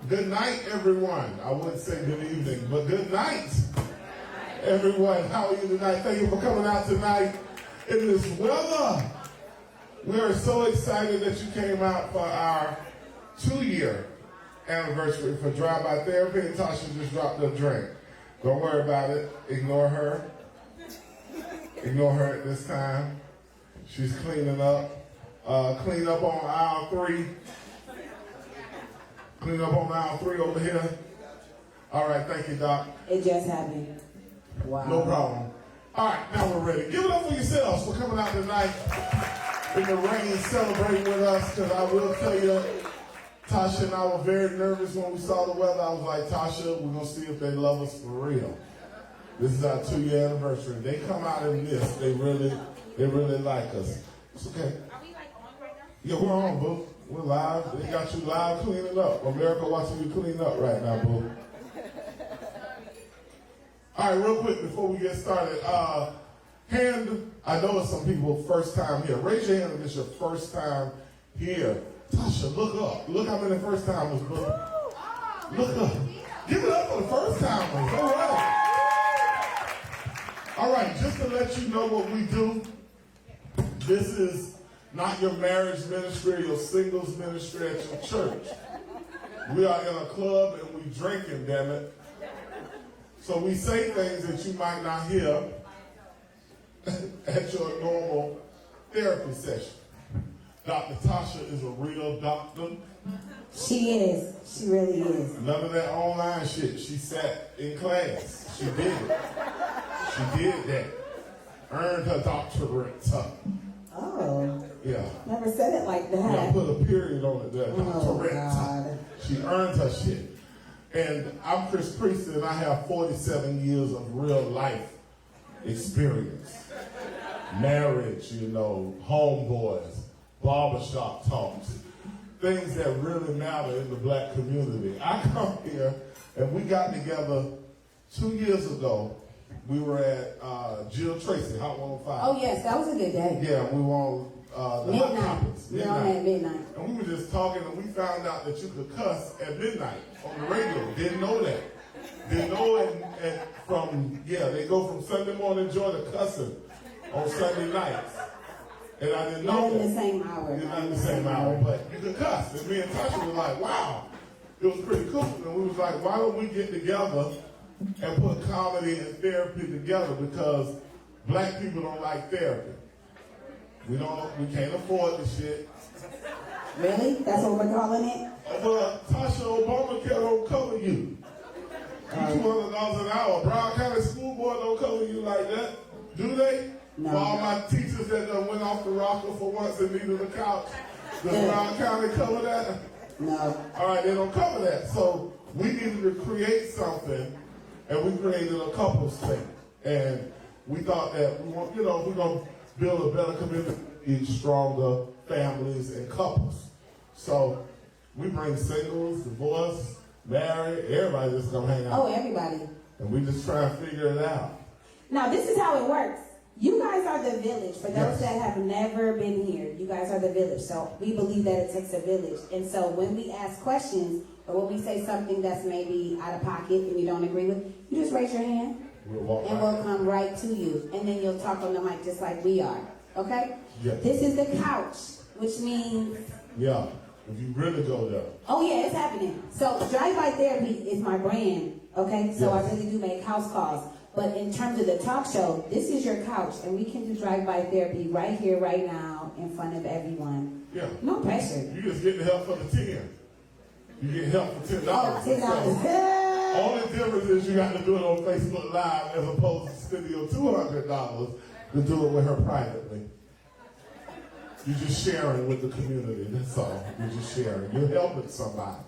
Good night, everyone. I wouldn't say good evening, but good night, everyone. How are you tonight? Thank you for coming out tonight in this weather. We are so excited that you came out for our 2-year anniversary for Drive-By Therapy, and Tasha just dropped a drink. Don't worry about it. Ignore her. Ignore her at this time. She's cleaning up. Clean up on aisle 3. Clean up on aisle 3 over here. All right, thank you, Doc. It just happened. Wow. No problem. All right, now we're ready. Give it up for yourselves for coming out tonight in the rain, celebrating with us, because I will tell you, Tasha and I were very nervous when we saw the weather. I was like, Tasha, we're going to see if they love us for real. This is our 2-year anniversary. They come out in this. They really like us. It's okay. Are we like on right now? Yeah, we're on, boo. We're live. They got you live cleaning up. America watching you clean up right now, boo. All right, real quick before we get started. I know it's some people first time here. Raise your hand if it's your first time here. Tasha, look up. Look how many first timers, boo. Look up. Give it up for the first timers. All right. All right, just to let you know what we do, this is not your marriage ministry, your singles ministry at your church. We are in a club and we drinking, damn it. So we say things that you might not hear at your normal therapy session. Dr. Tasha is a real doctor. She is. She really is. None of that online shit. She sat in class. She did it. She did that. Earned her doctorate. Oh. Yeah. Never said it like that. Yeah, put a period on it there. Oh, God. She earned her shit. And I'm Chris Priestley, and I have 47 years of real life experience. Marriage, homeboys, barbershop talks, things that really matter in the black community. I come here, and we got together 2 years ago. We were at Jill Tracy, Hot 105. Oh, yes, that was a good day. Yeah, we were on the Hot Topics. We were on at midnight. And we were just talking, and we found out that you could cuss at midnight on the radio. Didn't know that. Didn't know it they go from Sunday morning joy to cussing on Sunday nights. And I didn't know Not that. in the same hour. Not in the same hour, but you could cuss. And me and Tasha was like, wow. It was pretty cool. And we was like, why don't we get together and put comedy and therapy together, because black people don't like therapy. We can't afford the shit. Really? That's what we're calling it? But Tasha, Obamacare don't cover you. $200 an hour. Brown County School Board don't cover you like that. Do they? No. For all my teachers that done went off the rocker for once and needed a couch, does Brown County cover that? No. All right, they don't cover that. So we needed to create something, and we created a couples thing. And we thought that we're going to build a better community, stronger families and couples. So we bring singles, divorced, married, everybody just come hang out. Oh, everybody. And we just try and figure it out. Now, this is how it works. You guys are the village. For those Yes. that have never been here, you guys are the village. So we believe that it takes a village. And so when we ask questions, or when we say something that's maybe out of pocket and you don't agree with, you just raise your hand. We'll Come right to you. And then you'll talk on the mic just like we are. Okay? Yes. This is the couch, which means... Yeah, if you really go there. Oh, yeah, it's happening. So Drive-By Therapy is my brand. Okay? So Yes. I really do make house calls. But in terms of the talk show, this is your couch, and we can do drive-by therapy right here, right now, in front of everyone. Yeah. No pressure. You just get the help for the 10. You get help for $10. Oh, $10. Only difference is you got to do it on Facebook Live as opposed to spending your $200 to do it with her privately. You're just sharing with the community, that's all. You're just sharing. You're helping somebody.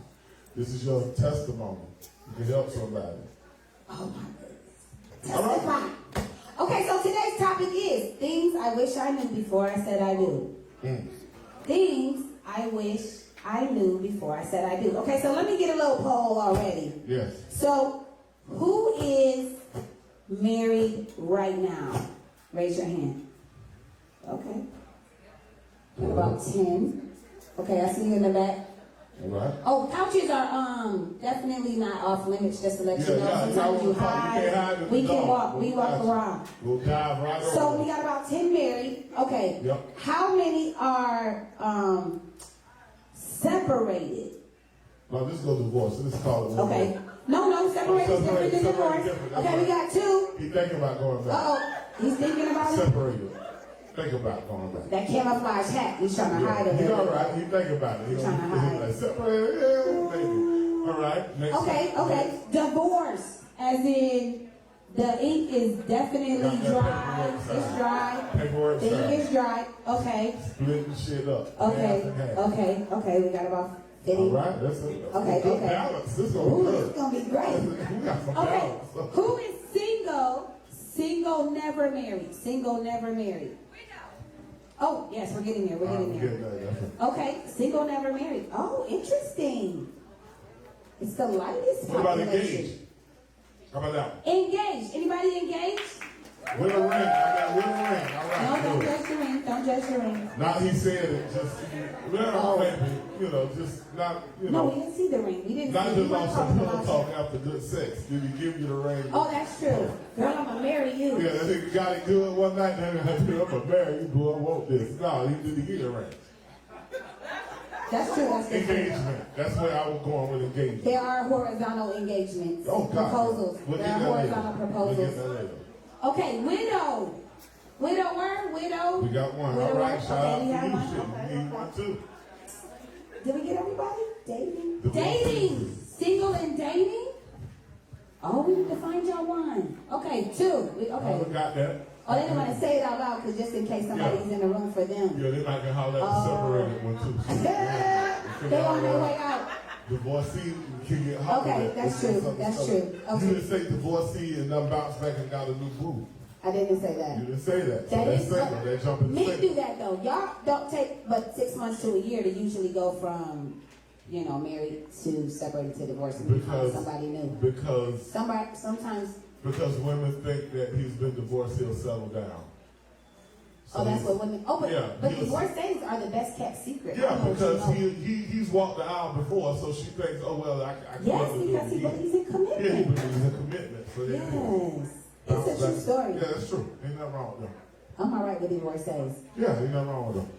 This is your testimony. You can help somebody. Oh, my goodness. All right. Testify. Okay, so today's topic is things I wish I knew before I said I do. Things I wish I knew before I said I do. Okay, so let me get a little poll already. Yes. So, who is married right now? Raise your hand. Okay. About 10. Okay, I see you in the back. Right. Oh, couches are definitely not off limits. Just to let you know, sometimes you hide. We can walk. We walk around. We'll dive right over. So we got about 10 married. Okay. Yep. How many are separated? No, this goes divorce. So this is called it. Okay. No, separated is different than divorce. Okay, we got 2. He's thinking about going back. Uh-oh. He's thinking about it. Separated. Think about going back. That camouflage hat. He's trying to hide it. He's all right. He's thinking about it. He's trying to hide it. Separated. Yeah, maybe. All right. Next Okay. Divorce, as in the ink is definitely dry. It's dry. Paperwork. The ink is dry. Okay. Splitting shit up. Okay. We got about 50. All right. That's a good balance. This is going to be good. It's going to be great. We got some balance. Who is single? Single, never married. Single, never married. Oh, yes, we're getting there. We're getting there. Okay, single, never married. Oh, interesting. It's the lightest What about population. engaged? How about that? Engaged. Anybody engaged? With a ring. I got with a ring. All right. No, don't judge the ring. Don't judge the ring. Now he said it just, maybe, just not, No, we didn't see the ring. We didn't not see just we on weren't some talking pillow about talk you. after good sex. Did he give you the ring? Oh, that's true. Girl, I'm going to marry you. Yeah, that nigga got it good one night, and I'm going to marry you, boy, I want this. No, he didn't give you the ring. That's true. That's Engagement. That's where I was going with engagement. There are horizontal engagements. Oh, God. Proposals. We'll There are horizontal proposals. We'll get that later. Okay, widow. Widow. We got one. Widower. All right, shout out Okay, we to have you. one. Shit, Okay. you need one, too. Did we get everybody? Dating. The Dating. Single and dating? Oh, we need to find y'all one. Okay, 2. Okay. We got that. Oh, they didn't want to say it out loud because just in case somebody's in the room for them. Yeah, they might get hollered at the separated one, too. They on their way out. Divorcee can get hollered at. Okay, that's true. That's true. You Okay. didn't say divorcee and then bounce back and got a new boo. I didn't say that. You didn't say that. So That that's is single. They jump in the men single. do that though. Y'all don't take but 6 months to a year to usually go from, married to separated to divorced and become somebody new. Because Sometimes. Because women think that he's been divorced, he'll settle down. So that's what women. Oh, but, yeah, but divorcees are the best kept secret. Yeah, because he's walked the aisle before, so she thinks, oh well, I yes, because he believes in commitment. Yeah, he believes in commitment. So yes. It's a true story. Yeah, that's true. Ain't nothing wrong with them. I'm all right with divorcees. Yeah, ain't nothing wrong with them.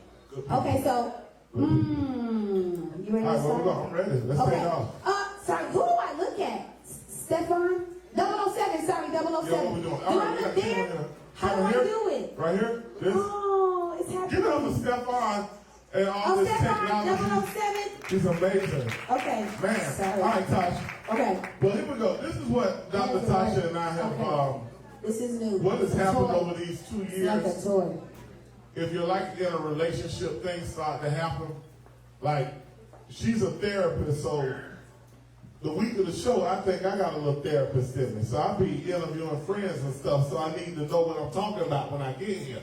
Okay, so, you ready to start? I'm ready. Let's take it off. Sorry, who do I look at? Stefan? 007, sorry, 007. Yeah, what we doing? Do I look there? How do I do it? Right here? This? Oh, it's happening. Give it up to Stefan and all this technology. Stefan, 007. He's amazing. Okay. Man. Sorry. All right, Tasha. Okay. Well, here we go. This is what Dr. Tasha and I have, this is new. what has happened over these 2 years. It's like a toy. If you're like in a relationship, things start to happen. Like, she's a therapist, so the week of the show, I think I got a little therapist in me. So I'll be interviewing friends and stuff, so I need to know what I'm talking about when I get here.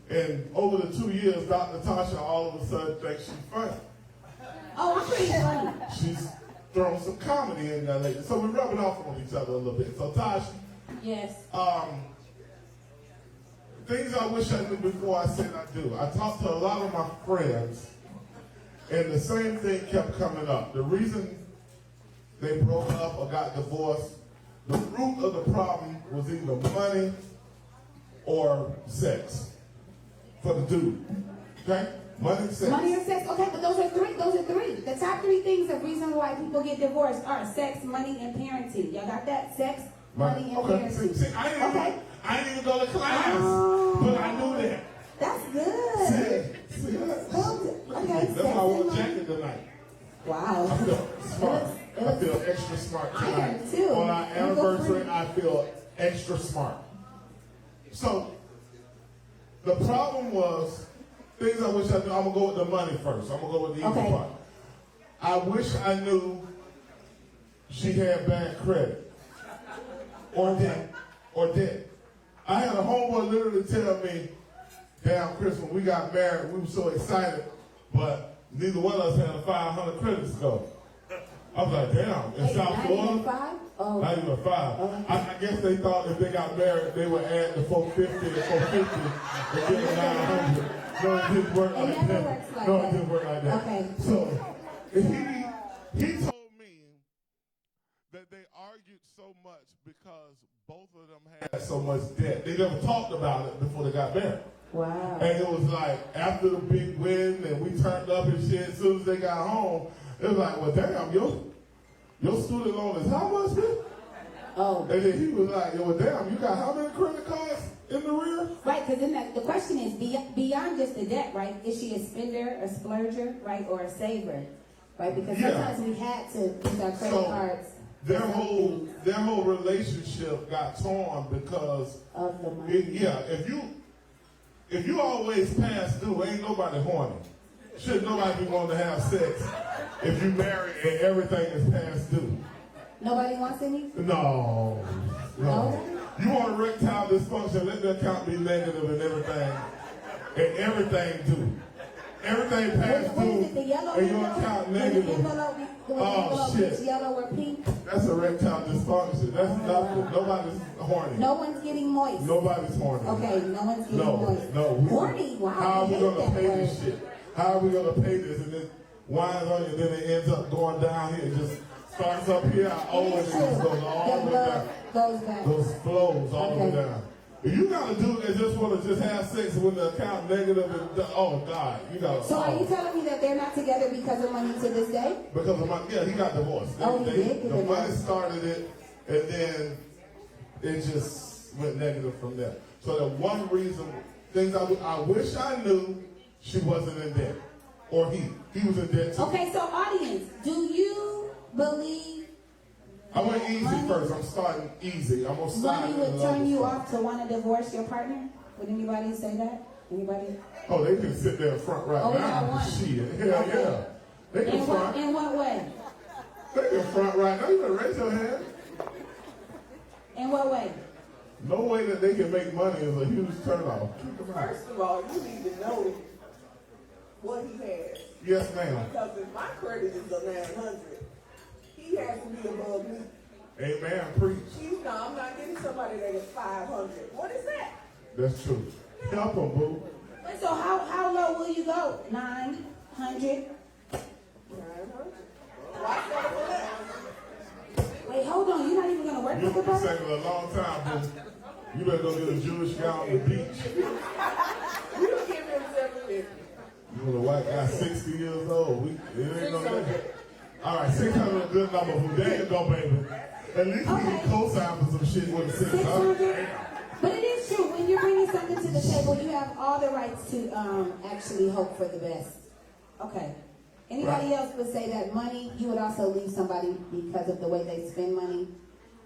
And over the 2 years, Dr. Tasha all of a sudden thinks she's funny. Oh, I'm pretty funny. She's thrown some comedy in there lately. So we're rubbing off on each other a little bit. So Tasha. Yes. Things I wish I knew before I said I do. I talked to a lot of my friends, and the same thing kept coming up. The reason they broke up or got divorced, the root of the problem was either money or sex for the dude. Okay? Money, sex. Money or sex? Okay, but those are three. The top 3 things of reason why people get divorced are sex, money, and parenting. Y'all got that? Sex, money, and parenting. See, I didn't even go to class, but I knew that. That's good. See that? Okay, That's why I wore a jacket tonight. Wow. I feel smart. I feel extra smart tonight. I do too. On our anniversary, I feel extra smart. So, the problem was, things I wish I knew. I'm going to go with the money first. I'm going to go with the easy part. I wish I knew she had bad credit. Or debt. I had a homeboy literally tell me, damn, Chris, when we got married, we were so excited, but neither one of us had a 500 credit score. I was like, damn, in South Florida? Not even 5. I guess they thought if they got married, they would add the 450 and 450 and get 900. No, it didn't work like that. No, it didn't work like that. Okay. he told me that they argued so much because both of them had so much debt. They never talked about it before they got married. Wow. And it was like, after the big win and we turned up and shit, as soon as they got home, it was like, well, damn, your student loan is how much, man? Oh. And then he was like, well, damn, you got how many credit cards in the rear? Right, because then the question is, beyond just the debt, right? Is she a spender, a splurger, right, or a saver? Right, because sometimes we had to use our credit cards. Their whole relationship got torn because of the money. If you always pass due, ain't nobody horny. Should nobody be wanting to have sex if you marry and everything is past due? Nobody wants any? No. You want erectile dysfunction, let the account be negative and everything. And everything due. Everything past due and your account negative. Oh, shit. Yellow or pink? That's erectile dysfunction. That's nothing. Nobody's horny. No one's getting moist. Nobody's horny. Okay, no one's getting moist. No. Horny? Wow. How are we going to pay this shit? How are we going to pay this? And then winds on you, and then it ends up going down here. It just starts up here, I owe it, and it just goes all the way down. Goes back. Those flows all the way down. If you got a dude that just want to just have sex with the account negative, and, oh, God, you got to. So are you telling me that they're not together because of money to this day? Because of money. Yeah, he got divorced. He did? The money started it, and then it just went negative from there. So the one reason, things I wish I knew, she wasn't in debt. Or he was in debt too. Okay, so audience, do you believe I went easy first. I'm starting easy. I'm going to start. money would turn you off to want to divorce your partner? Would anybody say that? Anybody? Oh, they can sit there in front right now. Shit. Hell yeah. They can front. In what way? They can front right now. You better raise your hand. In what way? No way that they can make money is a huge turnoff. First of all, you need to know what he has. Yes, ma'am. Because if my credit is a 900, he has to be above me. Amen. Preach. I'm not getting somebody that is 500. What is that? That's true. Help them, boo. So how low will you go? 900? 900. Why settle for that? Wait, hold on. You're not even going to work with the You've been person? single a long time, boo. You better go get a Jewish guy on the beach. You don't give him 750. You want a white guy 60 years old. It ain't no that. All right, 600 is a good number, boo. There you go, baby. At least we can co-sign for some shit with 600. But it is true. When you're bringing something to the table, you have all the rights to actually hope for the best. Okay. Anybody else would say that money, you would also leave somebody because of the way they spend money?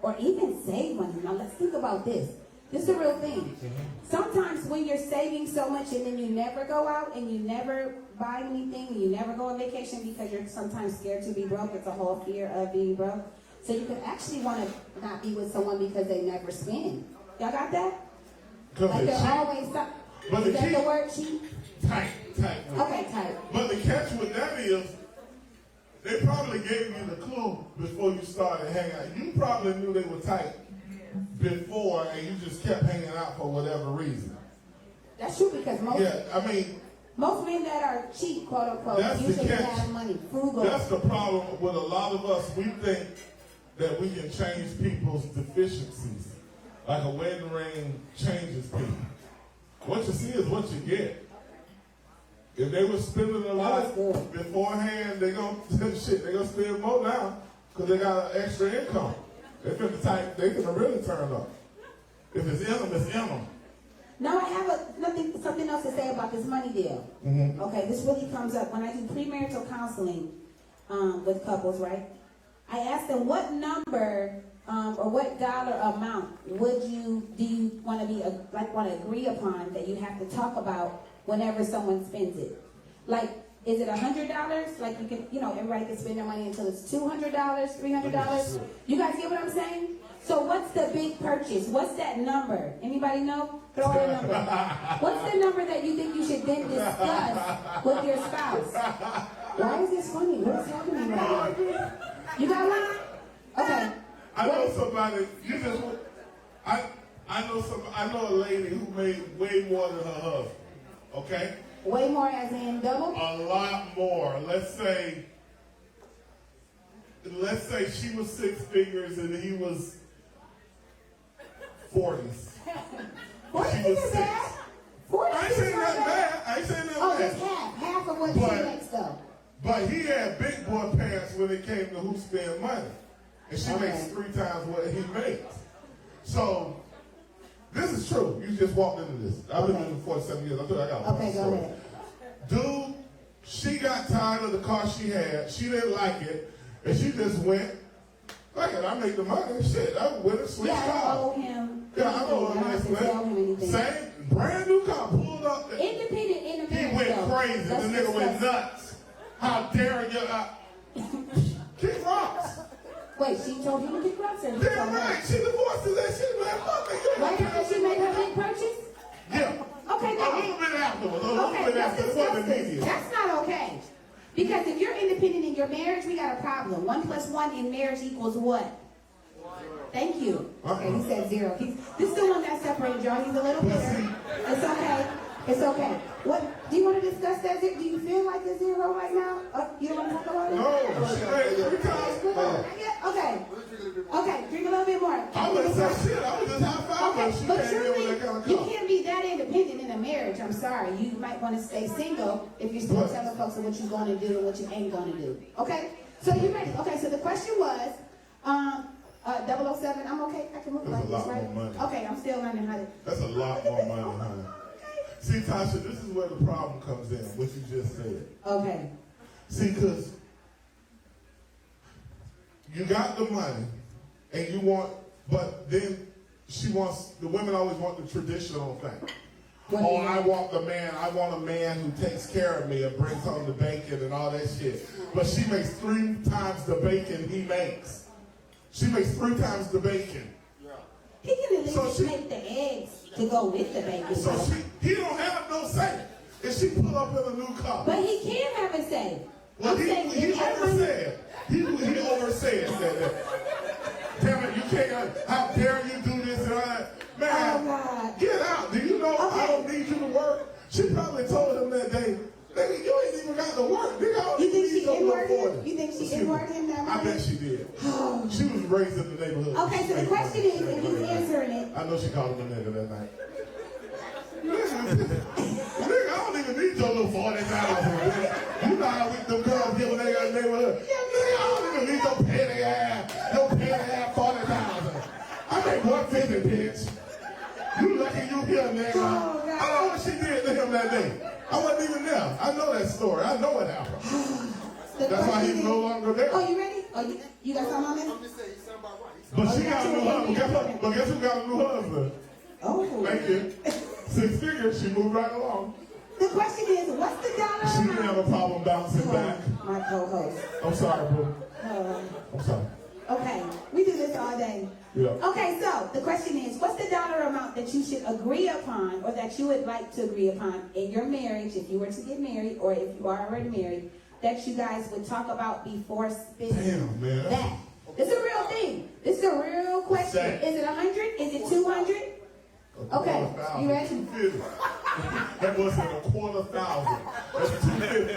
Or even save money. Now, let's think about this. This is a real thing. Sometimes when you're saving so much and then you never go out and you never buy anything and you never go on vacation because you're sometimes scared to be broke. It's a whole fear of being broke. So you could actually want to not be with someone because they never spend. Y'all got that? Like they're always is that the word cheap? Tight. Okay, tight. But the catch with that is, they probably gave you the clue before you started hanging out. You probably knew they were tight before, and you just kept hanging out for whatever reason. That's true because most men that are cheap, quote unquote, usually have money, frugal. That's the problem with a lot of us. We think that we can change people's deficiencies. Like a wedding ring changes people. What you see is what you get. If they were spending a lot beforehand, they're gonna spend more now because they got an extra income. They can really turn up. If it's in them, it's in them. Now I have something else to say about this money deal. Mm-hmm. Okay, this really comes up when I do premarital counseling with couples, right? I ask them what number or what dollar amount do you want to agree upon that you have to talk about whenever someone spends it. Like, is it $100? Like you can, everybody can spend their money until it's $200, $300. You guys get what I'm saying? So what's the big purchase? What's that number? Anybody know? Throw out a number. What's the number that you think you should then discuss with your spouse? Why is this funny? What is happening right now? You got one? Okay. I know somebody. I know a lady who made way more than her husband. Okay. Way more as in double? A lot more. Let's say let's say she was 6 figures and he was 40s. 40 She was is 6. bad. 40 I ain't is saying not nothing bad. bad. I ain't saying nothing Oh, bad. just half of what But- she makes though. But he had big boy pants when it came to who spend money. And she Okay. makes 3 times what he makes. So, this is true. You just walked into this. I've been Okay. in it for 47 years. I told you I got a Okay, go story. ahead. Dude, she got tired of the car she had. She didn't like it. And she just went, like it, I make the money. Shit, I went and switched Yeah, I don't cars. owe him. Yeah, I know I don't have to tell him anything. Same, brand new car, pulled up. Independent in the He marriage, went though. crazy. Let's The nigga went discuss- nuts. How dare you? Kick rocks. Wait, she told him to kick rocks or he Damn told her? right. She divorced his ass. She man, fuck me. You Right ain't after she made her big purchase? Yeah. Okay, A now. little bit afterwards. A little Okay, bit let's after. It discuss wasn't this. immediate. That's not okay. Because if you're independent in your marriage, we got a problem. 1 + 1 in marriage equals what? Thank you. Okay, he said 0. This is the one that separated y'all. He's a little bitter. It's okay. It's okay. What? Do you want to discuss that? Do you feel like it's 0 right now? You don't want to talk about it? No, she made 3 times more. Okay. Okay, drink a little bit more. I wouldn't say shit. I was just high five her. Okay, She but came in truly, with that kind of you car. can't be that independent in a marriage. I'm sorry. You might want to stay single if you're still What? telling folks what you're going to do and what you ain't going to do. Okay? So you ready? Okay, so the question was, 007, I'm okay. I can move That's like a this, lot right? more money. Okay, I'm still learning how to. That's a lot more money, honey. See, Tasha, this is where the problem comes in, what you just said. Okay. See, because you got the money, and you want, but then the women always want the traditional thing. What Oh, do you I want? want a man who takes care of me and brings home the bacon and all that shit. But she makes 3 times the bacon he makes. She makes 3 times the bacon. He can at least So she- make the eggs to go with the bacon. So he don't have no say. If she pull up in a new car. But he can have a say. Well, I'm saying he if everyone- oversaid. He oversaid that. Damn it, you can't, how dare you do this and all that. Man, Oh, God. get out. Do you know I Okay. don't need you to work? She probably told him that day, nigga, you ain't even got to work. Nigga, I don't You think even she need your inwarded little him? 40. You think she Excuse me. inwarded him that I much? bet she did. She was raised in the neighborhood. Okay, so the question is, if he's answering it, I know she called him a nigga that night. Nigga, I don't even need your little 40,000. You know how we them girls get when they got in the neighborhood. Nigga, I don't even need your petty ass. Your petty ass 40,000. I make 150, bitch. You lucky you here, nigga. Oh, God. I know what she did to him that day. I wasn't even there. I know that story. I know what happened. the That's why question he's is, no longer there. oh, you ready? Oh, you got something on this? I'm just saying, you sound about right. But she got a new husband. Guess what? But guess who got a new husband? Oh. Thank you. 6 figures. She moved right along. The question is, what's the dollar She didn't have a amount? problem bouncing back. My co-host. I'm sorry, boo. Uh, I'm sorry. okay, we do this all day. Yeah. Okay, so the question is, what's the dollar amount that you should agree upon or that you would like to agree upon in your marriage, if you were to get married or if you are already married, that you guys would talk about before spending Damn, man. that? It's a real thing. This is a real question. That- Is it 100? Is it 200? Okay, you ready? 250. That wasn't a $250,000. That's 250.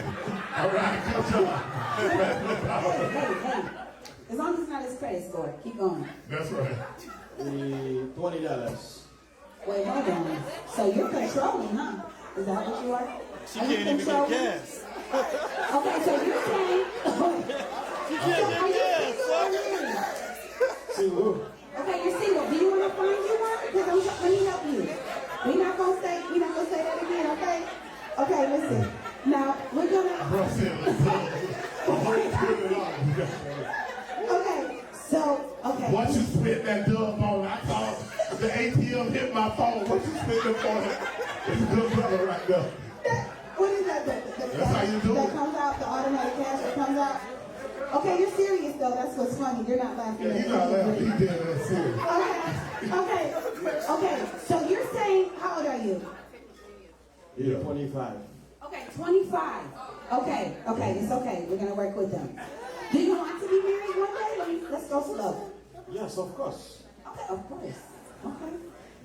All right, good job. Hey. As long as it's not his credit score, keep going. That's right. $20. Wait, hold on. So you're controlling, huh? Is that what you are? She Are you can't even get controlling? gas. Okay, so you're saying. She can't Are get you gas. single or married? Single. Okay, you're single. Do you want to find you one? Because let me help you. We're not gonna say that again, okay? Okay, listen. Now we're gonna. Bro said, Okay, so okay. once you spit that dub on, I thought the ATM hit my phone. What you spitting for? It's a good brother right there. What is that? That's how you do that it. comes out, the automatic cash that comes out. Okay, you're serious though. That's what's funny. You're not laughing. Yeah, he's not laughing. He did that serious. Okay. So you're saying, how old are you? Yeah. 25. Okay, 25. Okay, it's okay. We're gonna work with them. Do you want to be married one day? Let's go slow. Yes, of course. Okay, of course. Okay.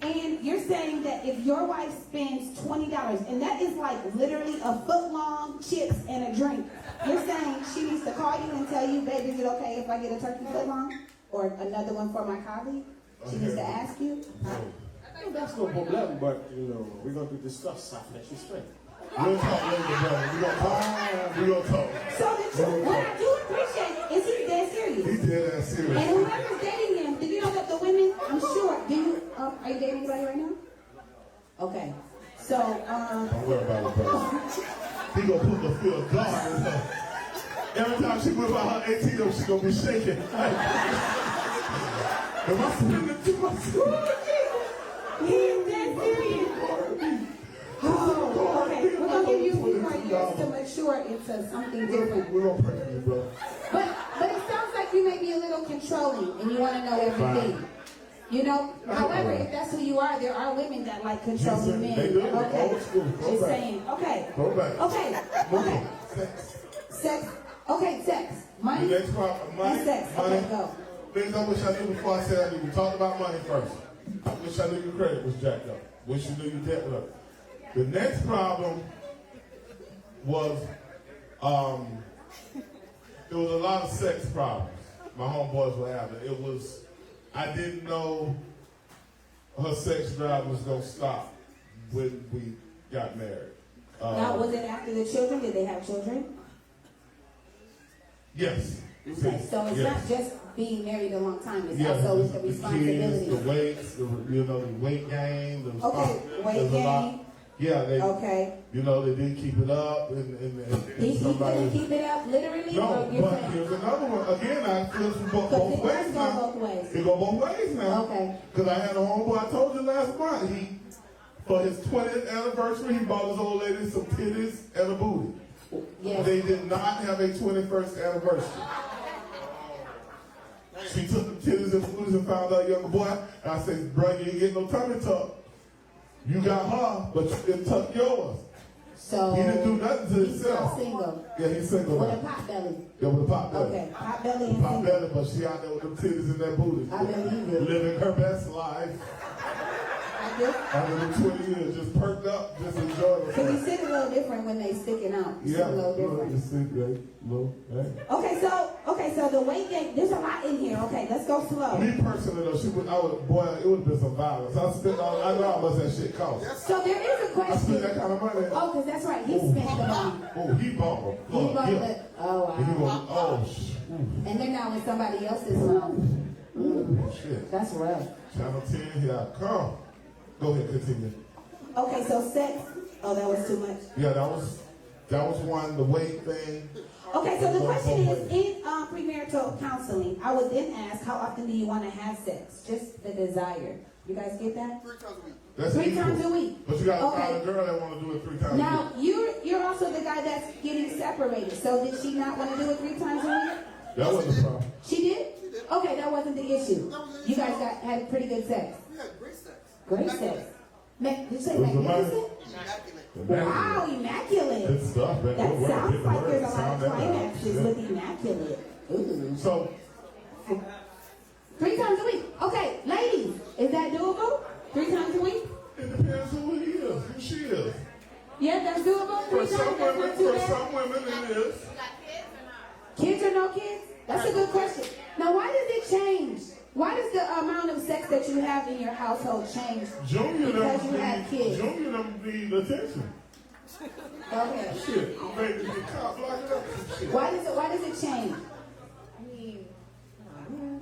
And you're saying that if your wife spends $20, and that is like literally a foot long, chips, and a drink, you're saying she needs to call you and tell you, baby, is it okay if I get a turkey foot long? Or another one for my colleague? She needs to ask you? Well, that's no problem, but we're going to discuss after she's straight. We'll talk later, brother. We're going to talk. We're going to talk. So what I do appreciate is he's dead serious. He's dead ass serious. And whoever's dating him, do you know that the women, I'm sure, are you dating anybody right now? Okay. So, Don't worry about it, brother. He gonna put the feel of God in her. Every time she whip out her ATM, she gonna be shaking. Am I spending too much? he's dead serious. Oh, okay. We're going to give you a few more years to mature into something different. We're gonna pray for you, brother. But it sounds like you may be a little controlling and you want to know everything. You know, however, if that's who you are, there are women that like controlling men. They do. Okay. Old school. Go Just back. saying. Okay. Go back. Okay. Move Okay. on. Sex. Okay, sex. The Money next part, money. and sex. Money. Okay, go. Things I wish I knew before I said I knew. We talked about money first. I wish I knew your credit was jacked up. Wish you knew your debt was up. The next problem was there was a lot of sex problems my homeboys were having. It was, I didn't know her sex drive was going to stop when we got married. Now, was it after the children? Did they have children? Yes. Okay, so it's Yes. not just being married a long time. It's Yeah, also with the kids, responsibility. the weights, the weight gain, the Okay, weight there's a lot. gain. Yeah, they, Okay. they didn't keep it up, and He somebody. couldn't keep it up, literally? No, or you're but saying- here's another one. Again, I feel from both Because it ways does go now. both ways. It go both ways now. Okay. Because I had a homeboy, I told you last month, for his 20th anniversary, he bought his old lady some titties and a booty. Yes. They did not have a 21st anniversary. She took the titties and booties and found out younger boy. And I said, bro, you ain't get no tummy tuck. You got her, but you didn't tuck yours. So He didn't do nothing to he's still himself. single. Yeah, he's single With a now. pot belly. Yeah, with a pop belly. Okay, pot belly and Pop single. belly, but she out there with them titties and that booty. I believe it. Living her best life. I do. After the 20 years, just perked up, just enjoyed Because you herself. sit a little different when they sticking out. You sit Yeah, a little different. just sit there, little, hey. Okay, so the weight gain, there's a lot in here. Okay, let's go slow. Me personally though, it would have been some violence. I know how much that shit cost. So there is a I spent question. that kind of money. Oh, because that's right. He spent the money. Oh, he bought them. He bought yeah. the, oh, And he wow. gonna, oh, And they're now in somebody else's mouth. shit. That's rough. Channel 10, here I come. Go ahead, continue. Okay, so sex. Oh, that was too much. Yeah, that was one, the weight thing. Okay, so the Both question ways. is, in premarital counseling, I would then ask, how often do you want to have sex? Just the desire. You guys get that? 3 times a week. That's 3 equal. times a week. But you gotta Okay. find a girl that want to do it 3 times a Now, week. you're also the guy that's getting separated. So did she not want to do it 3 times a week? That wasn't the problem. She did? Okay, that wasn't the issue. You guys had pretty good sex. We had great sex. Great sex. Did you say Was the money- magnificent? Immaculate. Wow, immaculate. Good stuff, man. That Good word, sounds big like word. there's a lot Sound of that out. climaxes Yeah. with immaculate. Ooh. So, 3 times a week. Okay, ladies, is that doable? 3 times a week? it depends who he is, who she is. Yeah, that's doable. 3 For times, some that's women, not too for bad. some women it is. Kids or no kids? That's a good question. Now, why does it change? Why does the amount of sex that you have in your household change? Junior Because you them have need, kids. Junior them need attention. Okay. Shit, baby, the cop lock it up and shit. Why does it change? I mean,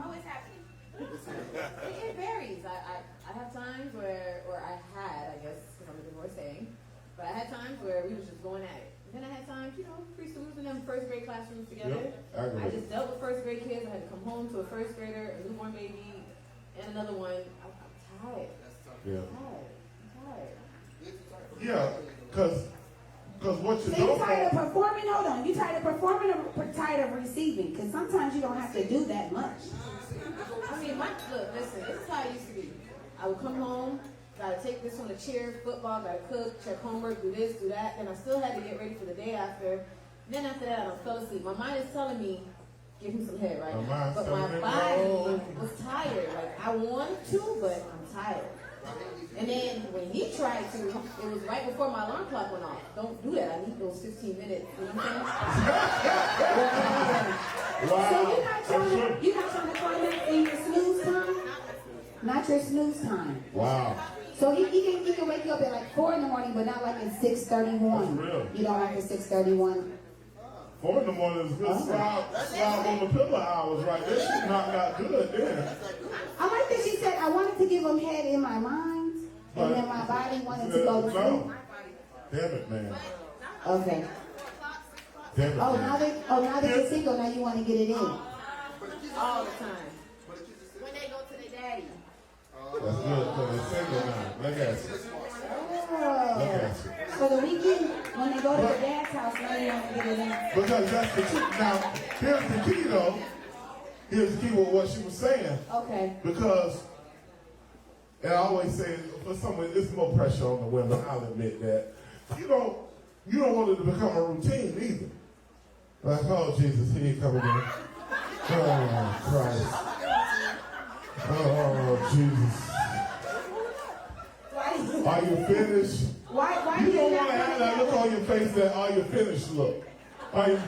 always happy. It varies. I have times where, or I had, I guess, because I'm a divorcee, but I had times where we was just going at it. And then I had times, preschools and them first grade classrooms together. Yep, I I agree. just dealt with first grade kids. I had to come home to a first grader, a newborn baby, and another one. I'm tired. Yeah. I'm tired. Yeah, because what you So you don't tired know, of performing? Hold on. You tired of performing or tired of receiving? Because sometimes you don't have to do that much. I mean, look, listen, this is how it used to be. I would come home, gotta take this one to cheer, football, gotta cook, check homework, do this, do that, and I still had to get ready for the day after. Then after that, I fell asleep. My mind is telling me, give him some head right My now. mind's But my telling me, body no. was tired. Like, I wanted to, but I'm tired. And then when he tried to, it was right before my alarm clock went off. Don't do that. I need those 15 minutes. You know what I'm saying? Wow. So you're not trying to climax in your snooze time? Not your snooze time. Wow. So he can wake you up at like 4 in the morning, but not like at 6:31. That's real. You don't like at 6:31. 4 in the morning is good. Slide on the pillow hours right there. She knocked out good there. I like that she said, I wanted to give him head in my mind, and then my body wanted to go to sleep. Damn it, man. Okay. Damn it, Oh, man. now that you're single, now you want to get it in. All the time. When they go to the daddy. That's good, because they're single now. Look at you. Look Oh. at you. For the weekend, when they go to their dad's house, now you want to get it in. Because that's the key. Now, here's the key, though. Here's the key with what she was saying. Okay. Because, and I always say, for someone, it's more pressure on the women, I'll admit that. You don't want it to become a routine either. Like, oh, Jesus, here you come again. Oh, Christ. Oh, Jesus. Are you finished? Why You do you don't not want to have that look on your face that are you finished look. Are you,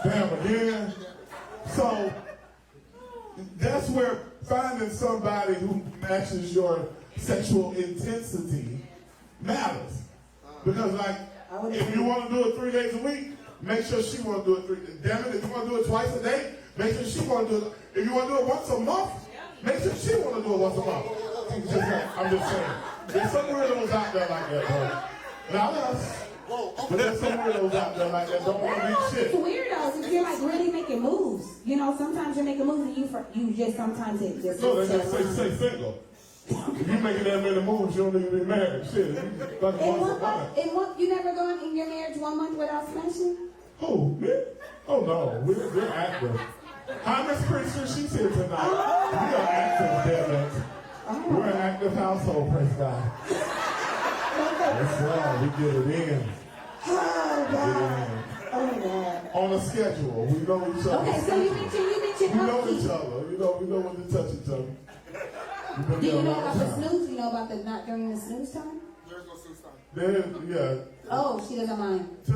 damn again? So that's where finding somebody who matches your sexual intensity matters. Because like, if you want to do it 3 days a week, make sure she want to do it 3 days. Damn it, if you want to do it twice a day, make sure she want to do it. If you want to do it once a month, make sure she want to do it once a month. I'm just saying. There's some weirdos out there like that, bro. Not us. But there's some weirdos out there like that don't want to be shit. It's weirdos if you're like really making moves. You know, sometimes you're making moves and you just sometimes it just. No, they just say single. If you making that many moves, you don't need to be married. Shit. In 1 month, you never gone in your marriage 1 month without smashing? Oh, me? Oh no, we're active. Hi, Miss Christian, she's here tonight. We are active, damn it. We're an active household, praise God. That's right, we get it in. Oh, God. Oh, God. On a schedule, we know each other. Okay, so you mentioned We know upkeep. each other. We know when to touch each other. Do you know about the snooze? You know about the not during the snooze time? There's no snooze time. Oh, she doesn't mind. To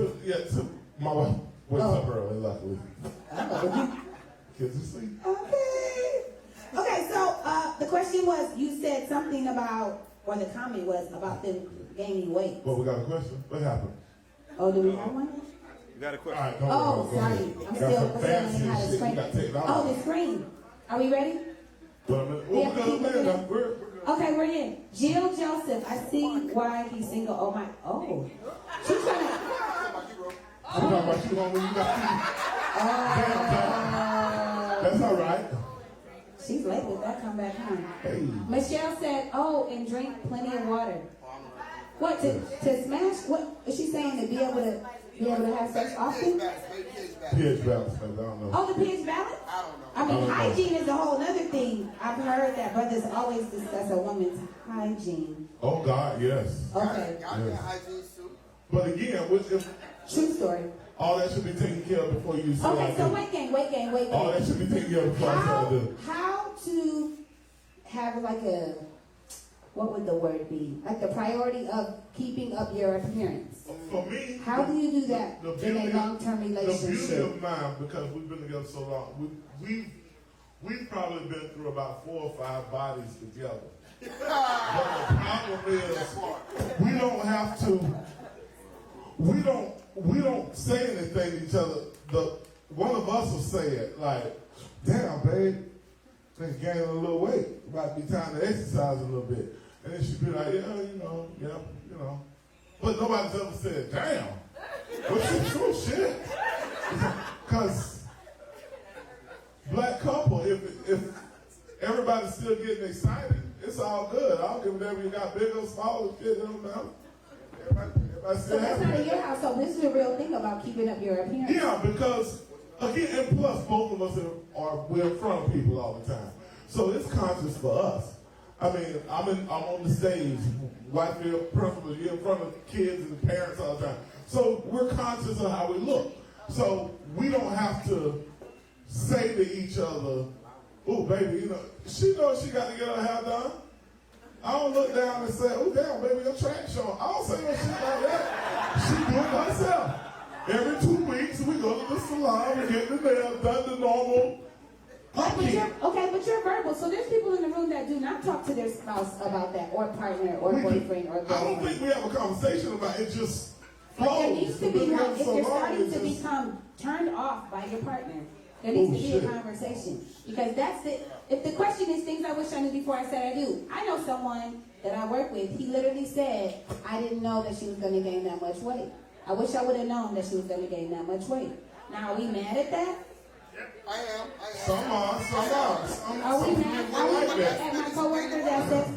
my wife wakes up early, luckily. Oh. Kids asleep. Okay, so the question was, you said something about, or the comment was about them gaining weight. Well, we got a question. What happened? Oh, do we have one? You got a All question? right, don't Oh, worry, go sorry. ahead. I'm Got still some fancy learning how to shit. You screen. got to take it off. Oh, the screen. Are we ready? Well, we're good. We're Okay, we're in. Jill Joseph, I see why he's single. Oh my, she's trying to. I'm talking about you, homie. You got That's all right. She's late with that comeback, huh? Hey. Michelle said, oh, and drink plenty of water. What, to smash? What is she saying, to be able to have sex often? pH balance, I don't know. Oh, the pH balance? I mean, hygiene is a whole other thing. I've heard that brothers always discuss a woman's hygiene. Oh, God, yes. Okay. But again, True story. all that should be taken care of before you say Okay, I so do. weight gain. All that should be taken care of before I say I do. How to have like a, what would the word be? Like the priority of keeping up your appearance. For me, How do you do that the in a beauty- long-term the beauty relationship? of mine, because we've been together so long, we've probably been through about 4 or 5 bodies together. But the problem is, we don't have to. We don't say anything to each other. One of us will say it like, "Damn, babe, been gaining a little weight. Might be time to exercise a little bit." And then she'd be like, "Yeah, you know." But nobody's ever said, "Damn, what's the true shit?" Because black couple, if everybody's still getting excited, it's all good. I don't give a damn if you got big or small or shit. It don't matter. Everybody So still that's not in happy. your household. This is the real thing about keeping up your appearance. Yeah, because again, and plus both of us we're in front of people all the time, so it's conscious for us. I mean, I'm on the stage, Whitefield principals, you're in front of kids and parents all the time, so we're conscious of how we look. So we don't have to say to each other, "Oh, baby, she knows she got to get her hair done." I don't look down and say, oh, damn, baby, your track show. I don't say no shit like that. She do it herself. Every 2 weeks, we go to the salon, we get the nails done, the normal. But you're verbal. So there's people in the room that do not talk to their spouse about that, or partner, or boyfriend, or girlfriend. I don't think we have a conversation about it. Just flows. There needs to be, if so you're long, starting to just... become turned off by your partner, there needs to be a conversation. Because that's it. If the question is things I wish I knew before I said I do. I know someone that I work with, he literally said, I didn't know that she was going to gain that much weight. I wish I would have known that she was going to gain that much weight. Now, are we mad at that? I am. Some are. Are we mad at my coworker that says,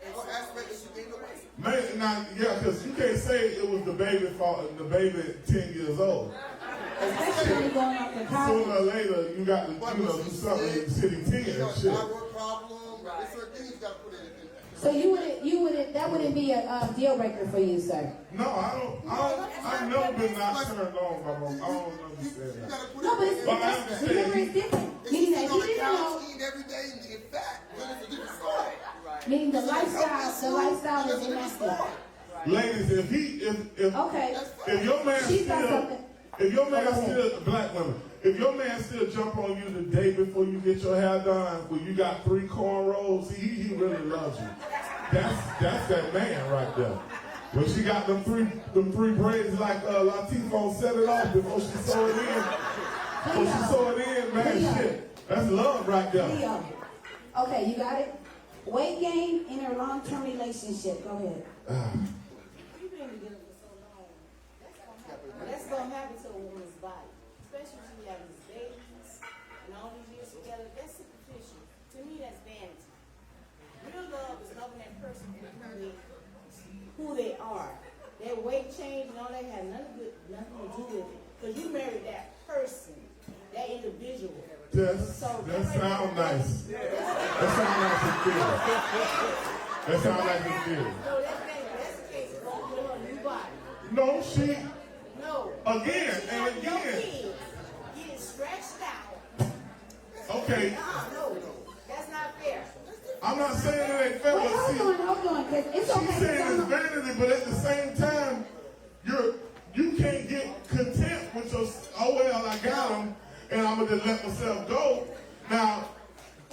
And what aspect is she gained the weight? Now, yeah, because you can't say it was the baby fault and the baby 10 years old. especially when you're going off to college. Sooner or later, you got to, do something in City 10 and shit. Problem, there's certain things you got to put in. So that wouldn't be a deal breaker for you, sir. No, I've never been not turned on by my, I don't understand that. No, but remember it's different. Meaning that he didn't know. Every day in fact, it's a different story. Meaning the lifestyle is inactive. Ladies, if your man She's got still, something. if your man still, black women, if your man still jump on you the day before you get your hair done, when you got 3 cornrows, he really loves you. That's that man right there. When she got them three braids like Latifah set it off before she sew it in. Before she sew it in, man, shit. That's love right there. Leo. Okay, you got it? Weight gain in a long-term relationship. Go ahead. You've been together for so long. That's gonna happen to a woman's body. Especially when you have these babies and all these years together. That's superficial. To me, that's vanity. Real love is loving that person for who they are. Their weight change and all that has nothing to do with it. Because you married that person, that individual. That sounds nice. That sounds like a theory. That sounds like a theory. No, that's the case. It's going with her new body. No, she. No. Again and Your again. kids getting stretched out. Okay. No, that's not fair. I'm not saying it ain't fair, Wait, but see, hold on, because it's okay. she's saying it's vanity, but at the same time, you can't get content with your, oh well, I got them, and I'm gonna just let myself go. Now,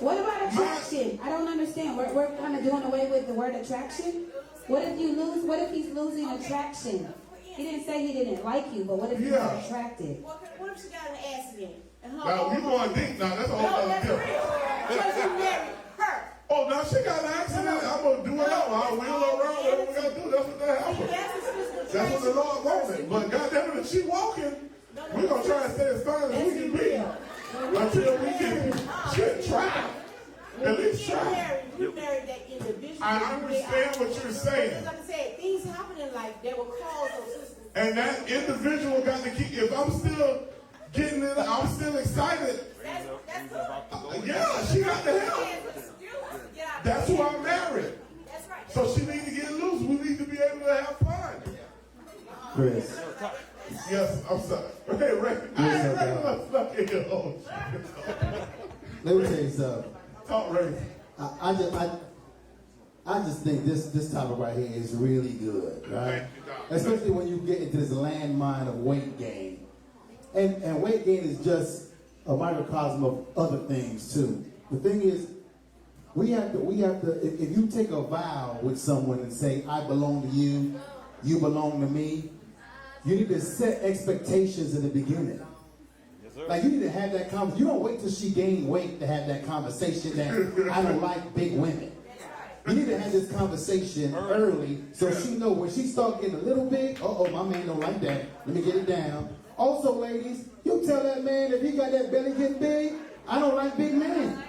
What about attraction? I don't understand. We're kind of doing away with the word attraction. What if you lose? What if he's losing attraction? He didn't say he didn't like you, but what if he's not attracted? What if she got an accident? now we going deep now. That's a whole other difference. Because you married her. Oh, now she got an accident. I'm gonna do it all. I'll wheel her around. Whatever we gotta do. That's what that happens. That's what the Lord wanted. But goddamn it, if she walking, we're gonna try to stay as fine as we can be until we can shit try. At least try. You married that individual. I understand what you're saying. Like I said, things happen in life that will cause those systems. And that individual got to keep. If I'm still getting it, I'm still excited. Yeah, she got the help. That's who I'm married. That's right. So she need to get loose. We need to be able to have fun. Chris, Yes, I'm sorry. Hey, Ray. I ain't regular fucking yo. let me tell you something. Talk, Ray. I just think this topic right here is really good, right? Especially when you get into this landmine of weight gain. And weight gain is just a microcosm of other things too. The thing is, we have to, if you take a vow with someone and say, I belong to you, you belong to me, you need to set expectations in the beginning. Like you need to have that conversation. You don't wait till she gained weight to have that conversation that I don't like big women. You need to have this conversation early so she know when she start getting a little big, my man don't like that. Let me get it down. Also, ladies, you tell that man if he got that belly get big, I don't like big men.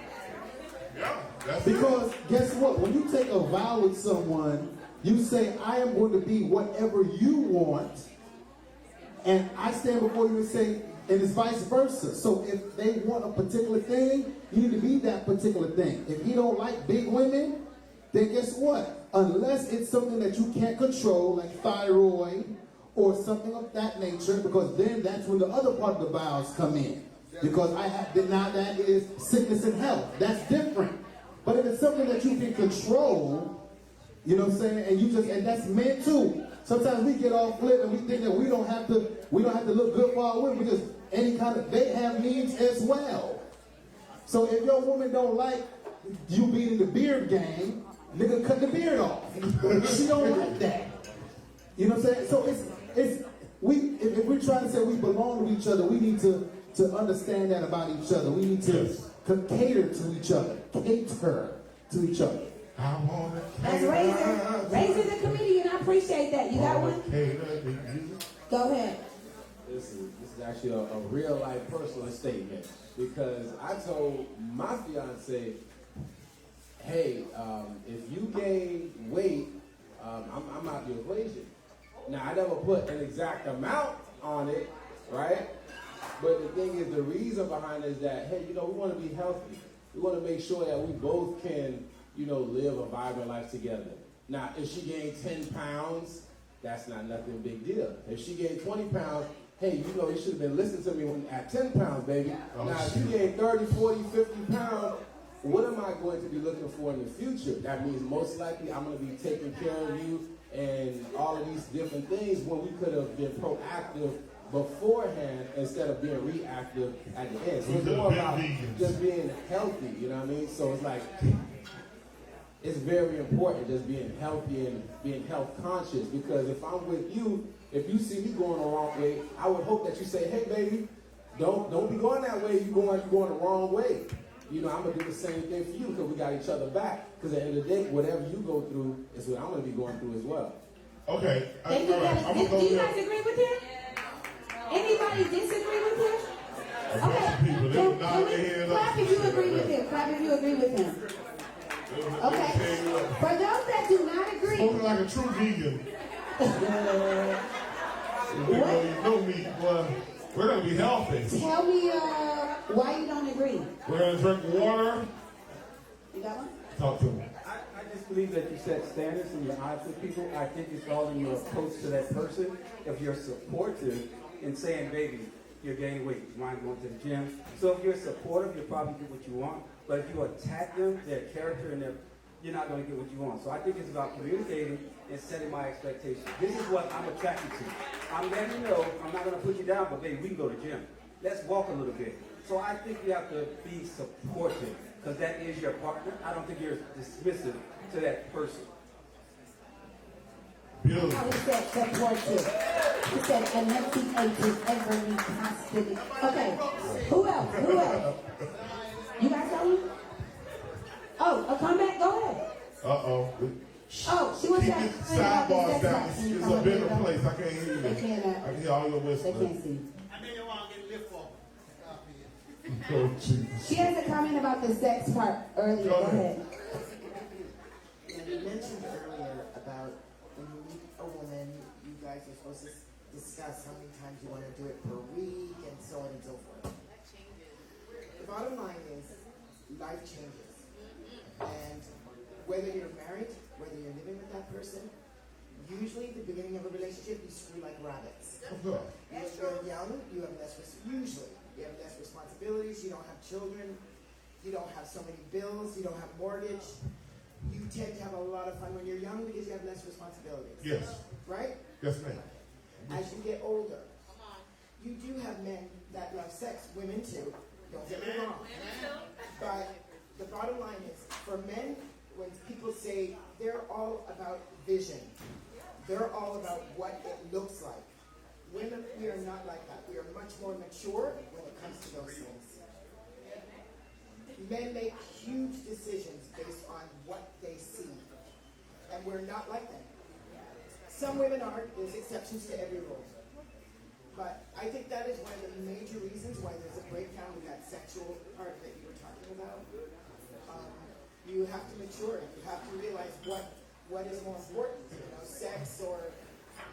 Because guess what? When you take a vow with someone, you say, I am going to be whatever you want. And I stand before you and say, and it's vice versa. So if they want a particular thing, you need to be that particular thing. If he don't like big women, then guess what? Unless it's something that you can't control, like thyroid or something of that nature, because then that's when the other part of the vows come in. Because now that is sickness and health. That's different. But if it's something that you can control, You know what I'm saying? And that's men too. Sometimes we get all flip and we think that we don't have to look good for our women because they have needs as well. So if your woman don't like you being in the beard game, nigga, cut the beard off. She don't like that. You know what I'm saying? So if we're trying to say we belong to each other, we need to understand that about each other. We need to cater to each other. Cater to each other. I want to That's Razor the comedian. I appreciate that. You got one? Go ahead. This is actually a real life personal statement because I told my fiance, hey, if you gain weight, I'm out the equation. Now I never put an exact amount on it, right? But the thing is, the reason behind it is that, hey, we want to be healthy. We want to make sure that we both can, live a vibrant life together. Now, if she gained 10 pounds, that's not nothing big deal. If she gained 20 pounds, hey, you should have been listening to me at 10 pounds, baby. Oh, now, if you gain 30, 40, 50 pounds, what am I going to be looking for in the future? That means most likely I'm going to be taking care of you and all of these different things when we could have been proactive beforehand instead of being reactive at the end. So it's more about just being healthy, you know what I mean? So it's like, it's very important just being healthy and being health conscious because if I'm with you, if you see me going the wrong way, I would hope that you say, hey baby, don't be going that way, you're going the wrong way. I'm going to do the same thing for you because we got each other back. Because at the end of the day, whatever you go through is what I'm going to be going through as well. Okay. Do you guys agree with him? Anybody disagree with him? Okay. Clap if you agree with him. Clap if you agree with him. Okay. For those that do not agree. Spoken like a true vegan. You know me. Well, we're going to be healthy. Tell me why you don't agree. We're going to drink water. You got one? Talk to me. I just believe that you set standards in your eyes with people. I think it's all in your approach to that person. If you're supportive in saying, baby, you're gaining weight, you mind going to the gym. So if you're supportive, you'll probably get what you want. But if you attack them, their character, and you're not going to get what you want. So I think it's about communicating and setting my expectations. This is what I'm attracted to. I'm letting you know, I'm not going to put you down, but baby, we can go to the gym. Let's walk a little bit. So I think you have to be supportive because that is your partner. I don't think you're dismissive to that person. Beautiful. How he said supportive. He said enunciative every constantly. Okay. Who else? You guys got one? Oh, a comeback? Go ahead. Uh-oh. Oh, she was Keep saying. your sidebars down. It's a bigger place. I can't hear you. They can't. I can hear all your They whispering. can't see. I mean, you want to get lift off. Oh, Jesus. She has a comment about the sex part earlier. Go ahead. You mentioned earlier about when you meet a woman, you guys are supposed to discuss how many times you want to do it per week and so on and so forth. The bottom line is life changes. And whether you're married, whether you're living with that person, usually at the beginning of a relationship, you screw like rabbits. When you're young, you have less responsibilities, you don't have children, you don't have so many bills, you don't have mortgage. You tend to have a lot of fun when you're young because you have less responsibilities. Yes. Right? Yes, ma'am. As you get older, you do have men that love sex, women too. Don't get me wrong. But the bottom line is, for men, when people say they're all about vision, they're all about what it looks like. Women, we are not like that. We are much more mature when it comes to those things. Men make huge decisions based on what they see. And we're not like them. Some women are. There's exceptions to every rule. But I think that is one of the major reasons why there's a breakdown with that sexual part that you were talking about. You have to mature. You have to realize what is more important. Sex or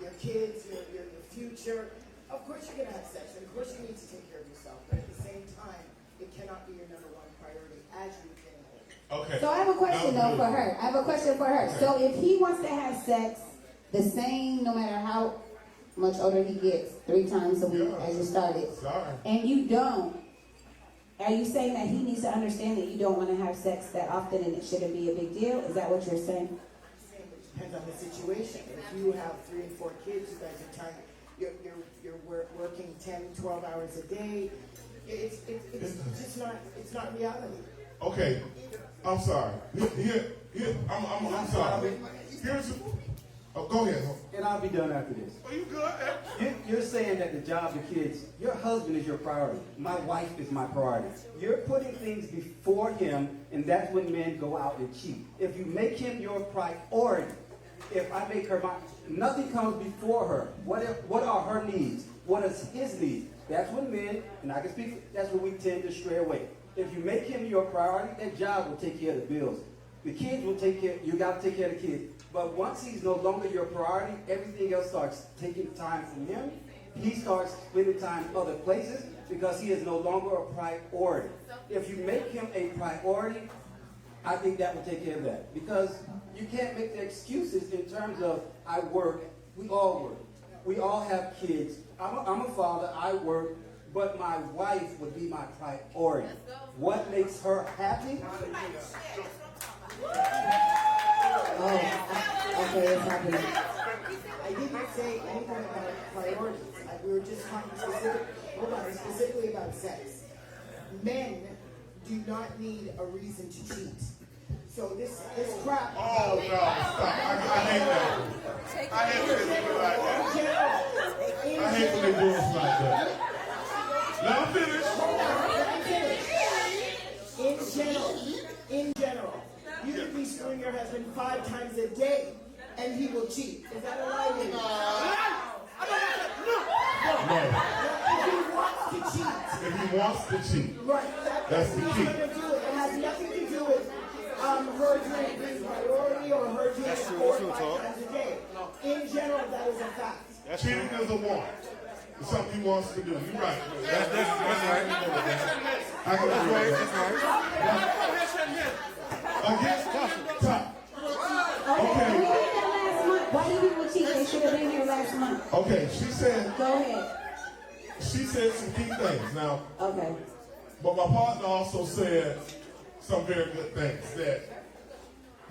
your kids, your future. Of course you're going to have sex. And of course you need to take care of yourself. But at the same time, it cannot be your number one priority as you get older. Okay. So I have a question though for her. I have a question for her. So if he wants to have sex the same, no matter how much older he gets, 3 times a week as you started, and you don't, are you saying that he needs to understand that you don't want to have sex that often and it shouldn't be a big deal? Is that what you're saying? I'm saying that depends on the situation. If you have 3 and 4 kids, you guys are trying, you're working 10, 12 hours a day. It's just not, it's not reality. Okay, I'm sorry. I'm sorry. Go ahead. And I'll be done after this. Are you good? You're saying that the job, the kids, your husband is your priority. My wife is my priority. You're putting things before him, and that's when men go out and cheat. If you make him your priority, if I make her nothing comes before her. What are her needs? What is his needs? That's when men, and I can speak, that's when we tend to stray away. If you make him your priority, that job will take care of the bills. The kids will take care, you got to take care of the kids. But once he's no longer your priority, everything else starts taking time from him. He starts spending time other places because he is no longer a priority. If you make him a priority, I think that will take care of that. Because you can't make the excuses in terms of, I work, we all work. We all have kids. I'm a father, I work, but my wife would be my priority. What makes her happy? Oh, okay, it's happening. I didn't say anything about priorities. We were just talking specifically about sex. Men do not need a reason to cheat. So this crap. Oh, no, stop. I hate that. I hate when they do it like that. I hate when they do us like that. Let me finish. In general, you could be screwing your husband 5 times a day, and he will cheat. Is that a lie? No. If he wants to cheat. Right. That's the key. It has nothing to do with her being priority or her doing 4 or 5 times a day. In general, that is a fact. Cheating is a want. It's something he wants to do. You're right. That's right. I can agree with that. Against Tasha. Okay. Why did people cheat? They should have been here last month. Okay, she said. Go ahead. She said some key things. Now. Okay. But my partner also said some very good things that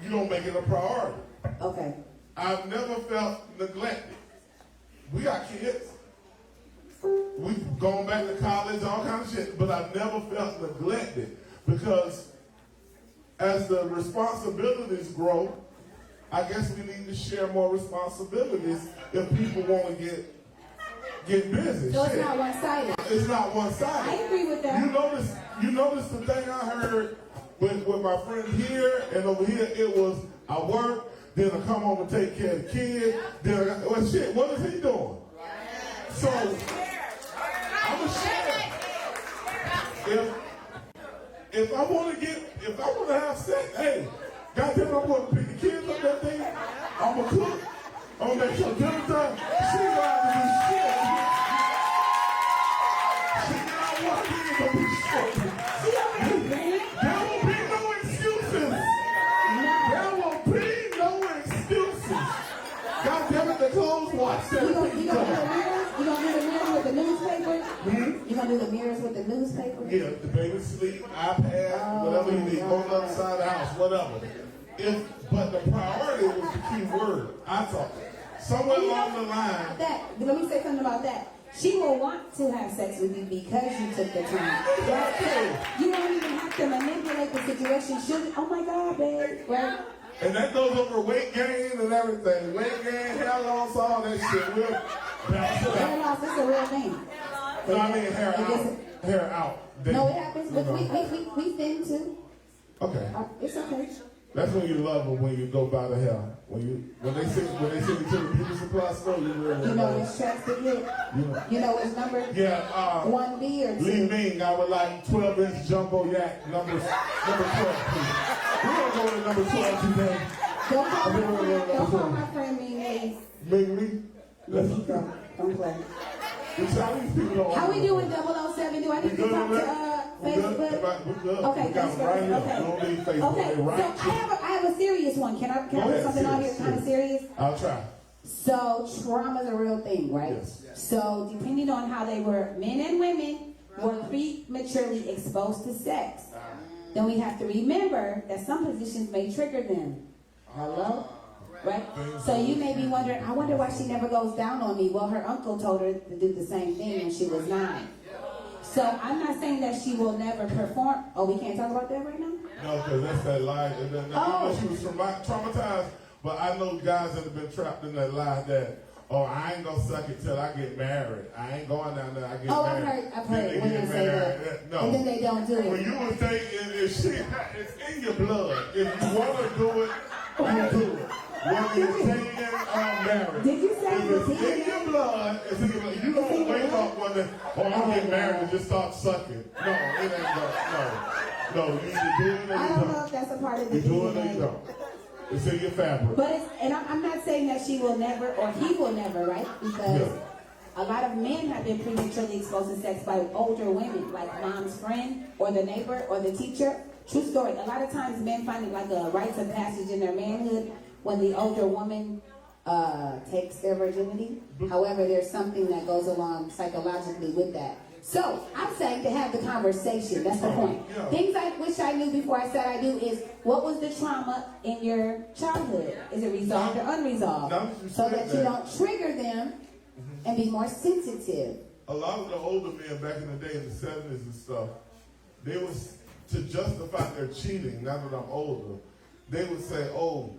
you don't make it a priority. Okay. I've never felt neglected. We got kids. We've gone back to college, all kinds of shit, but I've never felt neglected because as the responsibilities grow, I guess we need to share more responsibilities if people want to get busy. So it's not one-sided. It's not one-sided. I agree with that. You notice the thing I heard with my friend here and over here, it was I work, then I come home and take care of the kids, then what is he doing? So I'm a share. If I want to have sex, hey, goddamn, I'm going to pick the kids up that thing. I'm gonna cook. I'm gonna make sure dinner time. She got to do shit. She got one thing to be shit. There won't be no excuses. There won't be no excuses. God damn it, the clothes wash. You gonna do the mirrors with the newspaper? You gonna do the mirrors with the newspaper? Yeah, the baby sleep, iPad, whatever you need. Go to the other side of the house, whatever. But the priority was the key word, I thought. Somewhere along the line. Let me say something about that. She will want to have sex with you because you took the time. Right? You don't even have to manipulate the situation. She'll, oh my God, babe. Right? And that goes over weight gain and everything. Weight gain, hair loss, all that shit. We'll balance it Hair out. loss is a real thing. No, I mean hair out. Hair out. No, it happens. We thin too. Okay. It's okay. That's when you love them, when you go by the hair. When they send you to the beauty supply store, you really You know which tracks to get? You know which number? Yeah. 1B or 2? Lee Ming, I would like 12-inch jumbo yak, number 12, please. We're going to go to number 12 today. Don't call my friend Ming Lee. Ming Lee? Let's go. Don't play. The Chinese people don't. How we doing, 007? Do I need to talk to Facebook? We're good. Okay, we got them right here. Don't need Facebook. Okay, They're right. so I have a serious one. Can I put something on here kind of serious? I'll try. So trauma is a real thing, right? Yes. So depending on how they were, men and women were prematurely exposed to sex. Then we have to remember that some positions may trigger them. Hello? right? So you may be wondering, I wonder why she never goes down on me. Well, her uncle told her to do the same thing when she was 9. So I'm not saying that she will never perform. Oh, we can't talk about that right now? No, because that's that lie. And then, I know she was traumatized, but I know guys that have been trapped in that lie that, oh, I ain't gonna suck it till I get married. I ain't going down there, I get married. I've heard women say that. No. And then they don't do it. When you would think it's in your blood. If you want to do it, you do it. Whether you're taking marriage. Did you say if it's in your blood, it's in your blood. You don't wake up one day, oh, I'm getting married and just start sucking. No, it ain't that. No, you either do it or you don't. I don't know if that's a part of the You do it or you DNA. don't. It's in your fabric. But I'm not saying that she will never or he will never, right? Because a lot of men have been prematurely exposed to sex by older women, like mom's friend or the neighbor or the teacher. True story. A lot of times men find it like a rites of passage in their manhood when the older woman takes their virginity. However, there's something that goes along psychologically with that. So, I'm saying to have the conversation. That's the point. Yeah. Things I wish I knew before I said I do is, what was the trauma in your childhood? Is it resolved or unresolved? So that you don't trigger them and be more sensitive. A lot of the older men back in the day, in the 70s and stuff, they was, to justify their cheating, now that I'm older, they would say, oh,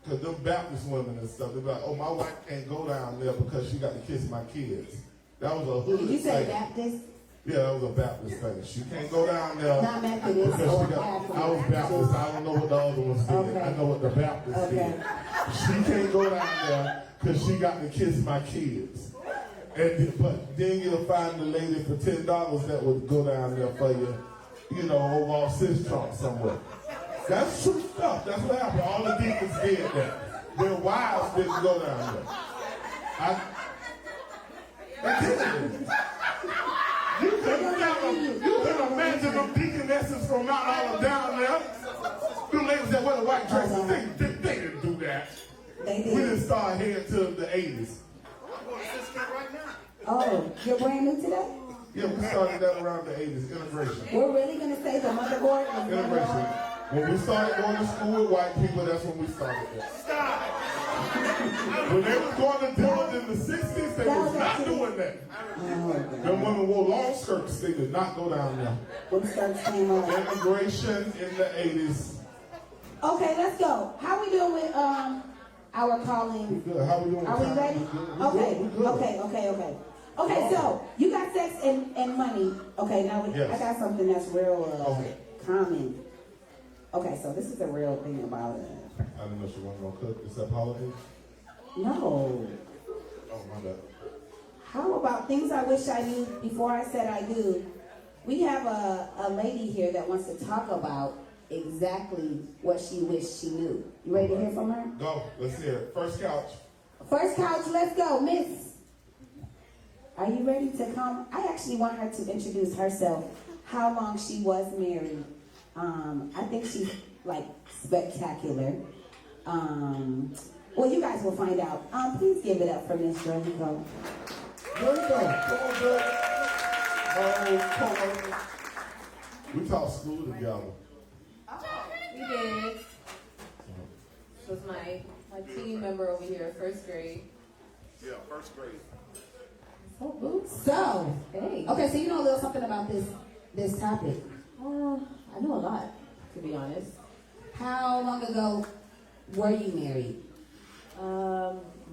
because them Baptist women and stuff, they'd be like, oh, my wife can't go down there because she got to kiss my kids. That was a hood Did you say thing. Baptist? Yeah, that was a Baptist thing. She can't go down there. Not Methodist because or she got, Catholic. I was Baptist. I don't know what the other ones did. Okay. I know what the Baptist did. She can't go down there because she got to kiss my kids. But then you'll find the lady for $10 that would go down there for you, you know, over off Sis Trump somewhere. That's true stuff. That's what happened. All the deacons did that. Their wives didn't go down there. You can imagine them deaconesses from Mount Olive down there. Them ladies that wear the white dresses, they didn't do that. They did. We didn't start heading to the 80s. Oh, you're brand new today? Yeah, we started that around the 80s, integration. We're really going to say the motherboard was Integration. When we started going to school with white people, that's when we started that. Stop. When they was going to Dillon in the 60s, they was not doing that. Them women wore long skirts, they did not go down there. When skirts came on. Integration in the 80s. Okay, let's go. How we doing with our calling? Good. How we doing? Are we ready? Okay. Okay, so you got sex and money. Okay, now I got something that's real common. Okay, so this is a real thing about it. I didn't know she wasn't gonna cook. Is that holiday? No. Oh, my bad. How about things I wish I knew before I said I do? We have a lady here that wants to talk about exactly what she wished she knew. You ready to hear from her? Go. Let's hear it. First couch. First couch, let's go. Miss, are you ready to come? I actually want her to introduce herself, how long she was married. I think she's like spectacular. Well, you guys will find out. Please give it up for Miss Jericho. We taught school together. We did. This was my team member over here, first grade. Yeah, first grade. So, Hey. okay, so you know a little something about this topic. I know a lot, to be honest. How long ago were you married?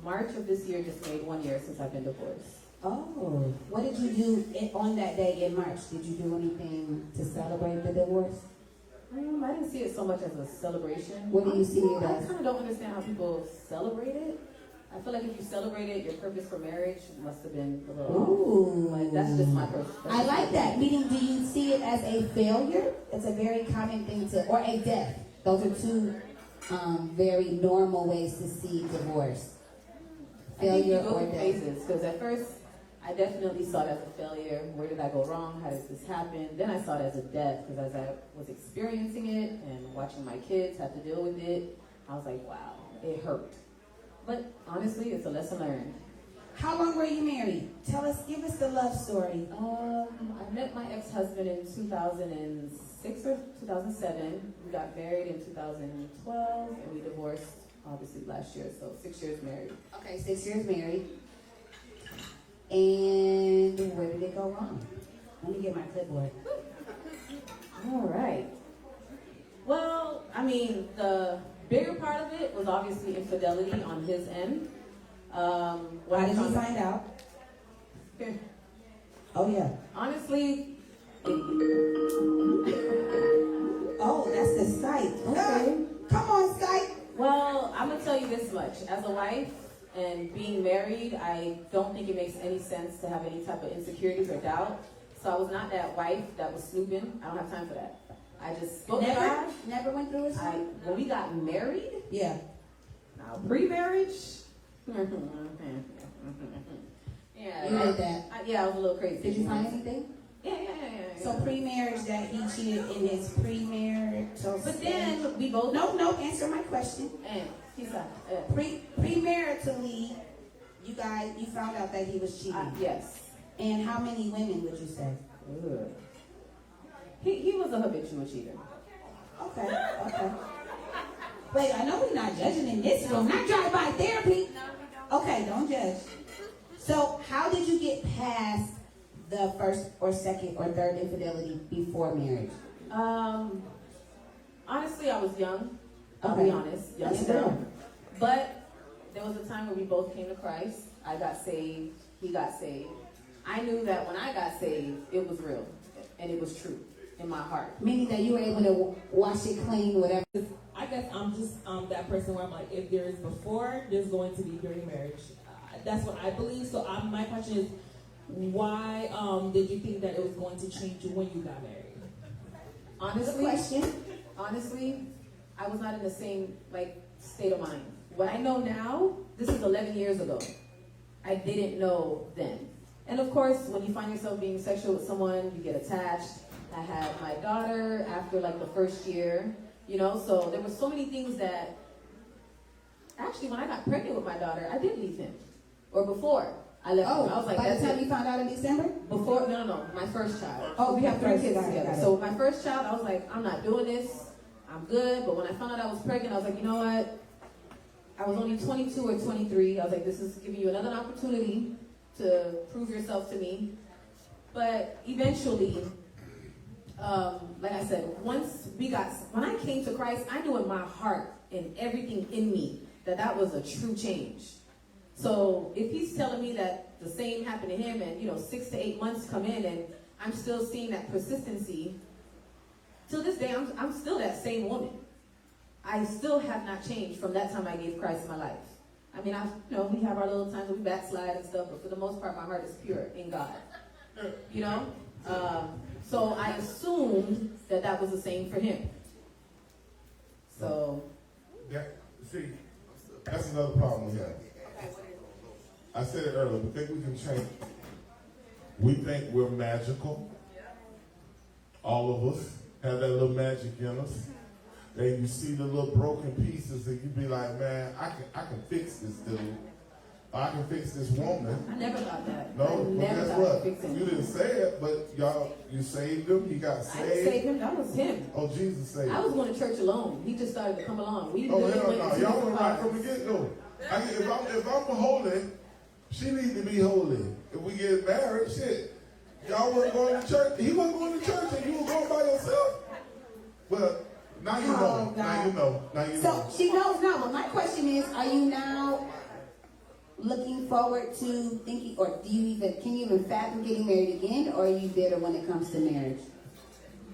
March of this year just made 1 year since I've been divorced. Oh, what did you do on that day in March? Did you do anything to celebrate the divorce? I didn't see it so much as a celebration. What do you see it I as? kind of don't understand how people celebrate it. I feel like if you celebrate it, your purpose for marriage must have been a little Ooh. off. Like, that's just my perspective. I like that. Meaning, do you see it as a failure? It's a very common thing to, or a death. Those are two very normal ways to see divorce. I think you Failure go or through death. phases, because at first, I definitely saw it as a failure. Where did I go wrong? How did this happen? Then I saw it as a death, because as I was experiencing it and watching my kids have to deal with it, I was like, wow, it hurt. But honestly, it's a lesson learned. How long were you married? Give us the love story. I met my ex-husband in 2006 or 2007. We got married in 2012, and we divorced obviously last year, so 6 years married. Okay, 6 years married. And where did it go wrong? Let me get my clipboard. All right. Well, I mean, the bigger part of it was obviously infidelity on his end. Why did you find out? Oh, yeah. Honestly, Oh, that's the Skype. Okay. Come on, Skype. well, I'm gonna tell you this much. As a wife and being married, I don't think it makes any sense to have any type of insecurities or doubt. So I was not that wife that was snooping. I don't have time for that. I just spoke to God. Never went through his When we got married, Yeah. now pre-marriage, yeah, You heard that. I was a little crazy. Did you find anything? Yeah. So pre-marriage that he cheated in his pre-marriage. But then we both No, answer my question. and he's like, Premaritally, you found out that he was cheating. yes. And how many women would you say? Ugh. He was a habitual cheater. Okay. Wait, I know we're not judging in this room. Not drive-by therapy. Okay, don't judge. So how did you get past the first or second or third infidelity before marriage? Honestly, I was young. I'll Okay. be honest. Young That's and dumb. fair. But there was a time where we both came to Christ. I got saved. He got saved. I knew that when I got saved, it was real. And it was true in my heart. Meaning that you were able to wash it clean, whatever. I guess I'm just that person where I'm like, if there is before, there's going to be during marriage. That's what I believe. So my question is, why did you think that it was going to change when you got married? Honestly, I was not in the same state of mind. What I know now, this is 11 years ago. I didn't know then. And of course, when you find yourself being sexual with someone, you get attached. I had my daughter after the first year, so there were so many things that, actually when I got pregnant with my daughter, I did leave him. Or before I left him. I was like, by the that's time it. you found out in December? Before, no, my first child. Oh, we have 3 kids got it, together. got it. So my first child, I was like, I'm not doing this. I'm good. But when I found out I was pregnant, I was like, you know what? I was only 22 or 23. I was like, this is giving you another opportunity to prove yourself to me. But eventually, like I said, when I came to Christ, I knew in my heart and everything in me that was a true change. So if he's telling me that the same happened to him and 6 to 8 months come in and I'm still seeing that persistency, till this day I'm still that same woman. I still have not changed from that time I gave Christ my life. I mean, we have our little times where we backslide and stuff, but for the most part my heart is pure in God. So I assumed that was the same for him. So That's another problem we have. I said it earlier, we think we can change. We think we're magical. All of us have that little magic in us. Then you see the little broken pieces and you be like, man, I can fix this dude. I can fix this woman. I never thought that. No, but guess what? You didn't say it, but you saved him. He got saved. I didn't save him. That was him. Oh, Jesus saved him. I was going to church alone. He just started to come along. We Oh, really hell went no. to Y'all the went right bars. from the get-go. If I'm holy, she needs to be holy. If we get married, shit. Y'all weren't going to church. He wasn't going to church and you were going by yourself. But now you know. Now you know. Now you know. So she knows now, but my question is, are you now looking forward to thinking, or can you even fathom getting married again, or are you bitter when it comes to marriage?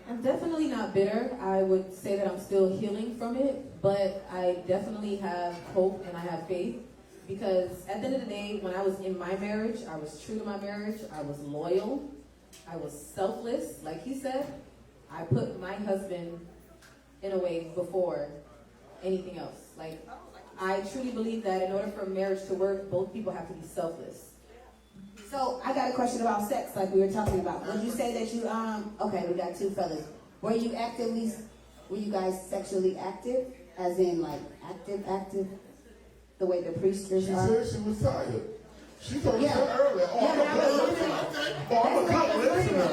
I'm definitely not bitter. I would say that I'm still healing from it, but I definitely have hope and I have faith because at the end of the day, when I was in my marriage, I was true to my marriage. I was loyal. I was selfless. Like he said, I put my husband in a way before anything else. Like, I truly believe that in order for marriage to work, both people have to be selfless. So I got a question about sex, like we were talking about. Would you say that you okay, we got two fellas. Were you guys sexually active? As in like active, the way the priesters She are? said she was tired. She told me Yeah. that earlier. Oh, Yeah, I'm but I was a wondering. good listener.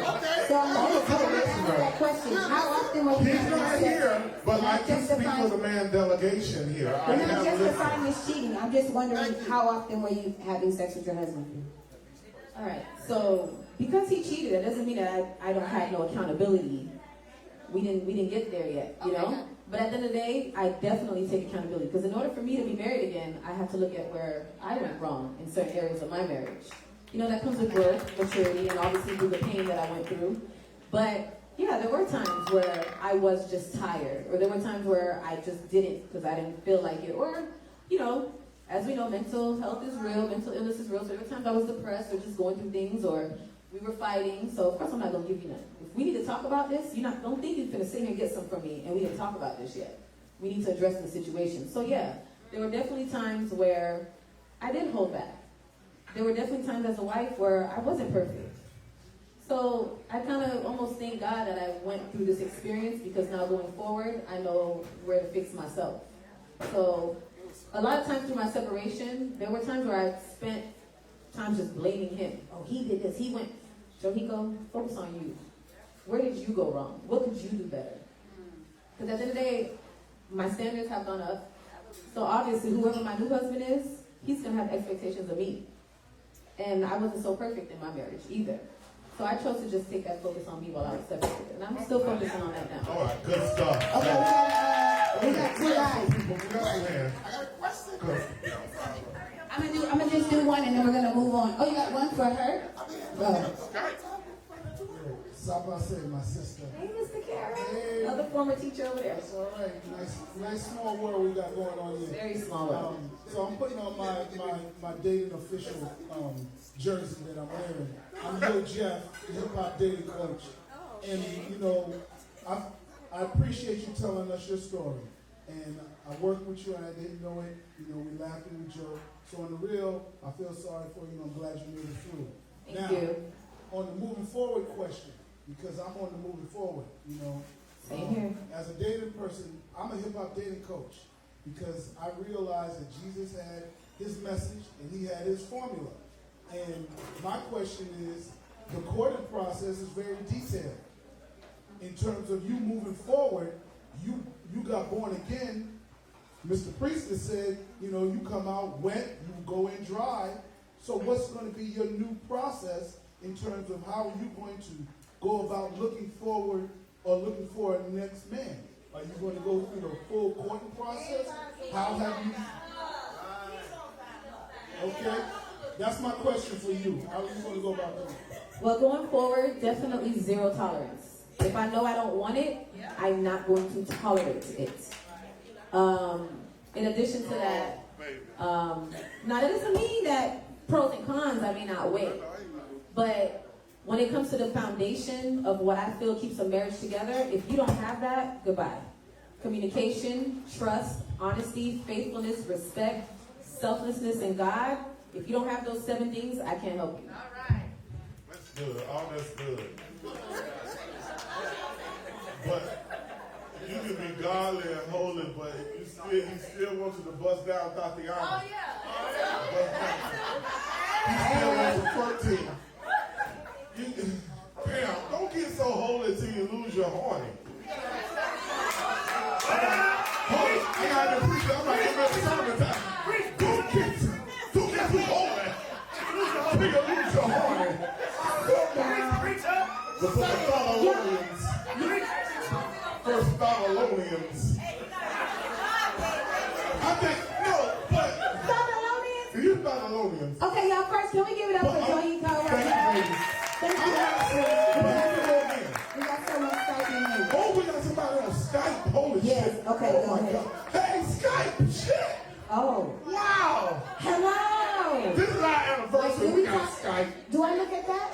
So I'm gonna ask that question. How often were you He's having not sex? here, but I Not can speak justifying- for the man delegation here. I We're not have justifying listened. this cheating. I'm just wondering how often were you having sex with your husband? All right. So because he cheated, that doesn't mean that I don't have no accountability. We didn't get there yet, you know. But at the end of the day, I definitely take accountability because in order for me to be married again, I have to look at where I went wrong in certain areas of my marriage. You know, that comes with growth, maturity, and obviously through the pain that I went through. But yeah, there were times where I was just tired, or there were times where I just didn't because I didn't feel like it, or you know. As we know, mental health is real, mental illness is real. So there were times I was depressed or just going through things or we were fighting. So of course I'm not going to give you nothing. If we need to talk about this, don't think you're going to sit here and get some from me and we didn't talk about this yet. We need to address the situation. So yeah, there were definitely times where I did hold back. There were definitely times as a wife where I wasn't perfect. So I kind of almost thank God that I went through this experience because now going forward, I know where to fix myself. So a lot of times through my separation, there were times where I spent time just blaming him. Oh, he did this, he went. Johiko, focus on you. Where did you go wrong? What could you do better? Because at the end of the day, my standards have gone up. So obviously, whoever my new husband is, he's going to have expectations of me. And I wasn't so perfect in my marriage either. So I chose to just take that focus on me while I was separated. And I'm still focusing on that now. All right, good stuff. Okay, we got two guys. I'm gonna just do one and then we're gonna move on. Oh, you got one for her? Saba said, my sister. Hey, Mr. Carroll. Hey. Another former teacher over there. That's all right. Nice small world we got going on here. Very small world. So I'm putting on my dating official jersey that I'm wearing. I'm Lil Jeff, the hip hop dating coach. And you know, I appreciate you telling us your story. And I worked with you and I didn't know it. You know, we laughed and we joked. So on the real, I feel sorry for you and I'm glad you made it through. Thank you. On the moving forward question, because I'm on the moving forward, you know. Same here. As a dating person, I'm a hip hop dating coach because I realized that Jesus had his message and he had his formula. And my question is, the courting process is very detailed. In terms of you moving forward, you got born again. Mr. Priestess said, you know, you come out wet, you go in dry. So what's going to be your new process in terms of how you're going to go about looking forward or looking for a next man? Are you going to go through the full courting process? How have you? Okay, that's my question for you. How are you going to go about that? Well, going forward, definitely zero tolerance. If I know I don't want it, I'm not going to tolerate it. In addition to that, now that doesn't mean that pros and cons I may not weigh. But when it comes to the foundation of what I feel keeps a marriage together, if you don't have that, goodbye. Communication, trust, honesty, faithfulness, respect, selflessness, and God. If you don't have those 7 things, I can't help you. All right. That's good. All that's good. But you can be godly and holy, but he still wants you to bust down Tatiana. Oh, yeah. He still wants a 14. Damn, don't get so holy till you lose your horny. I got to preach. I'm like, every sermon time. Don't get too holy till you lose your horny. The book of Thessalonians. First Thessalonians. I think, no, but. Thessalonians? You Thessalonians. Okay, y'all, first, can we give it up for Joey Cole right now? Thank you. We got so much Skype in here. Oh, we got somebody on Skype. Holy Yes, shit. okay, Oh go my ahead. God. Hey, Skype, shit. Oh. Wow. Hello. This is our anniversary. Wait, We got Skype. Do I look at that?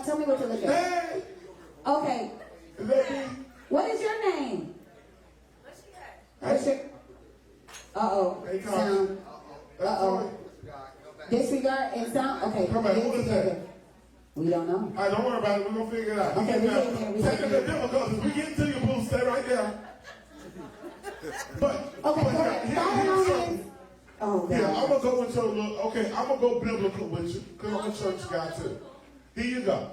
Tell me what to look at. Hey. Okay. Is that me? What is your name? What's your... Uh-oh. Hey, Tom. Sound. Uh-oh. Disregard and sound? Okay. Come on, get it what is together. that? We don't know. All right, don't worry about it. We're going to figure it out. Okay, we get there. We get Technical there. difficulties. We get to your boo. Stay right there. But, Okay, go but ahead. Thessalonians. Oh, God. yeah, I'm going to go into a little, okay. Okay, I'm going to go biblical with you, because I'm a church guy too. Here you go.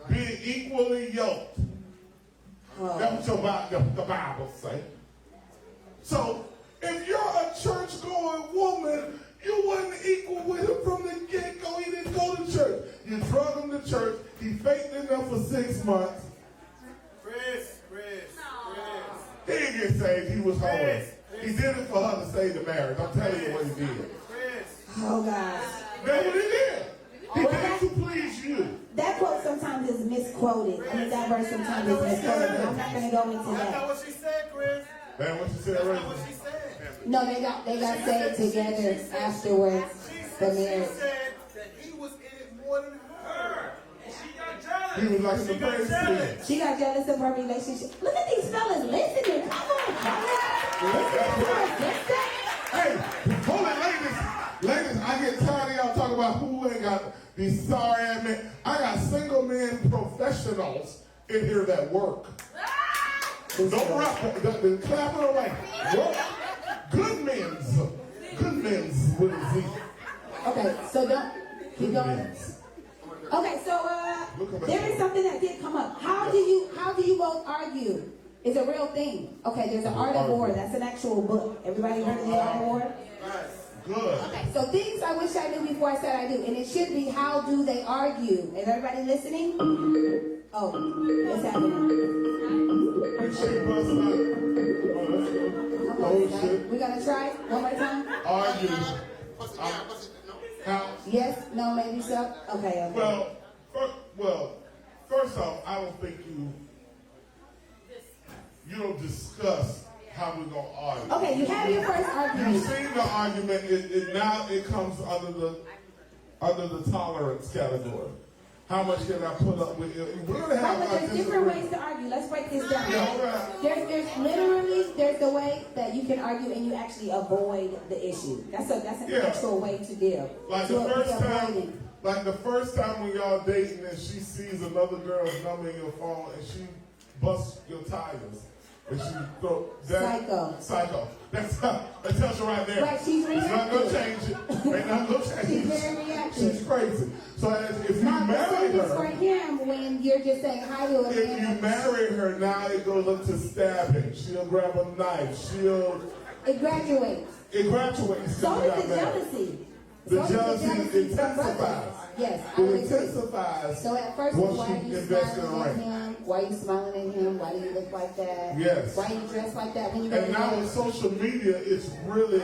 Being equally yoked. That's what the Bible says. So, if you're a church-going woman, you wasn't equal with him from the get-go. He didn't go to church. You drug him to church. He faked in there for 6 months. Chris. He didn't get saved. He was holy. He did it for her to save the marriage. I'm telling you what he did. Oh, God. That's what he did. He did it to please you. That quote sometimes is misquoted. I mean, that verse sometimes is misquoted. But I'm not going to go into That's not that. what she said, Chris. That's what she said, That's right? not what she said. No, they got saved together afterwards. The marriage. She said that he was in it more than her. And she got jealous. He was like in the praise team. She got jealous of her relationship. Look at these fellas listening. Come on, fellas. Listen to her sister. Hey, hold it, ladies. Ladies, I get tired of y'all talking about who ain't got these sorry ass men. I got single men professionals in here that work. Don't rock the clapping away. Work. Good men's with a Z. Okay, so don't keep going. Okay, so there is something that did come up. How do you both argue? It's a real thing. Okay, there's an Art of War. That's an actual book. Everybody heard of the Art of War? Good. Okay, so things I wish I knew before I said I do. And it should be, how do they argue? Is everybody listening? Oh, what's happening? We gonna try it one more time? Argue. How? Yes, no, maybe so? Okay. Well, first off, I don't think you don't discuss how we're gonna argue. Okay, you have your first argument. You've seen the argument. Now it comes under the tolerance category. How much can I put up with? We're gonna have. But there's different ways to argue. Let's break this down. Yeah, There's the way that you can argue and you actually avoid the issue. That's an actual way to deal. Like the first time when y'all dating and she sees another girl's number in your phone and she busts your tires. And she Psycho. That tells you right there. Right, she's reactive. It's not gonna change it. Ain't not gonna change it. She's very reactive. She's crazy. So if you Not marry the her, for him when you're just saying hi to a if man. you marry her, now it goes up to stabbing. She'll grab a knife. It graduates. So does the jealousy. The jealousy intensifies. Yes, It intensifies. So at first, once why are you smiling at him? Why are you smiling at him? Why do you look like that? Yes. Why are you dressed like that when you go And now with social media, it's really,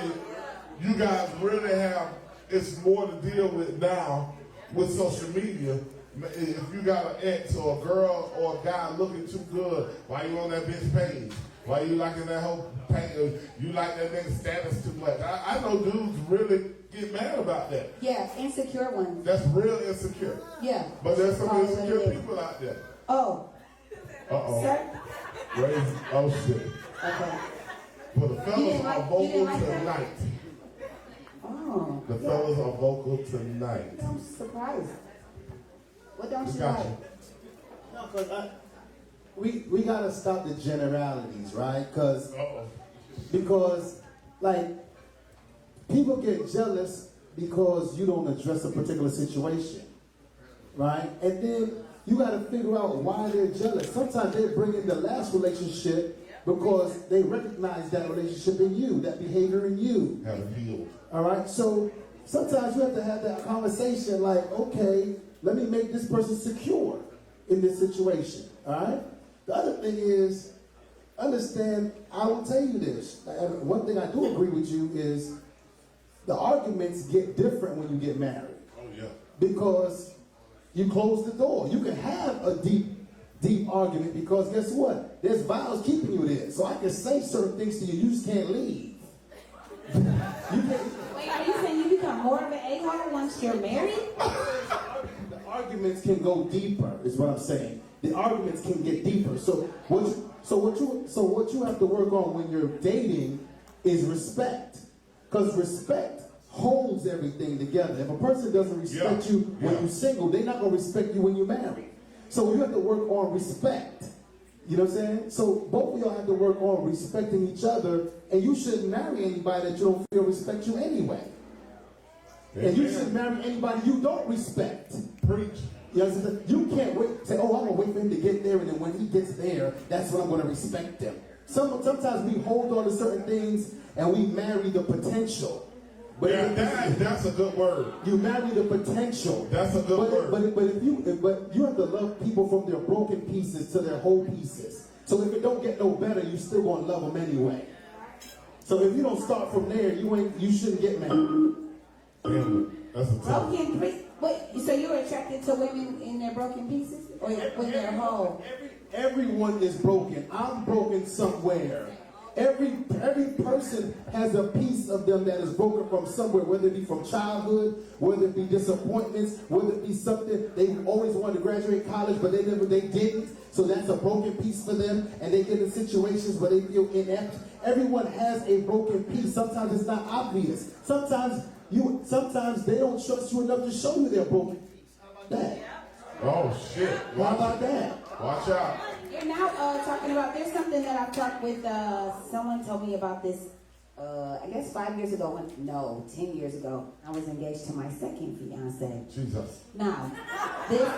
you guys really have, it's more to deal with now with social media. If you got an ex or a girl or a guy looking too good, why you on that bitch page? Why you liking that whole page? You like that nigga status too much. I know dudes really get mad about that. Yeah, insecure ones. That's real insecure. Yeah. But there's some insecure people out there. Oh. Uh-oh. Sir? Raise, oh shit. Okay. Well, the fellas are vocal like tonight. Oh. The fellas are vocal tonight. I'm surprised. What don't you Got like? you. No, because we gotta stop the generalities, right? Because like people get jealous because you don't address a particular situation, right? And then you gotta figure out why they're jealous. Sometimes they bring in the last relationship because they recognize that relationship in you, that behavior in you. Haven't healed. All right, so sometimes you have to have that conversation like, okay, let me make this person secure in this situation, all right? The other thing is, understand, I will tell you this. One thing I do agree with you is the arguments get different when you get married. Oh, yeah. Because you close the door. You can have a deep argument because guess what? There's vows keeping you there. So I can say certain things to you, you just can't leave. Wait, are you saying you become more of an a-hole once you're married? The arguments can go deeper, is what I'm saying. The arguments can get deeper. So what you have to work on when you're dating is respect. Because respect holds everything together. If a person doesn't respect you when you're single, they're not going to respect you when you're married. So you have to work on respect. You know what I'm saying? So both of y'all have to work on respecting each other, and you shouldn't marry anybody that you don't feel respect you anyway. And you should marry anybody you don't respect. Preach. You understand? You can't wait, say, oh, I'm going to wait for him to get there, and then when he gets there, that's when I'm going to respect him. Sometimes we hold on to certain things, and we marry the potential. But that's a good word. You marry the potential. That's a good word. But you have to love people from their broken pieces to their whole pieces. So if it don't get no better, you still going to love them anyway. So if you don't start from there, you shouldn't get married. That's a tough. Broken pieces. Wait, so you're attracted to women in their broken pieces, or when they're whole? Everyone is broken. I'm broken somewhere. Every person has a piece of them that is broken from somewhere, whether it be from childhood, whether it be disappointments, whether it be something they always wanted to graduate college, but they didn't. So that's a broken piece for them, and they get in situations where they feel inept. Everyone has a broken piece. Sometimes it's not obvious. Sometimes they don't trust you enough to show you their broken piece. How about that? Oh shit! How about that? Watch out. You're now talking about, there's something that I've talked with, someone told me about this, I guess 5 years ago, 10 years ago, I was engaged to my second fiance. Jesus. Now, this,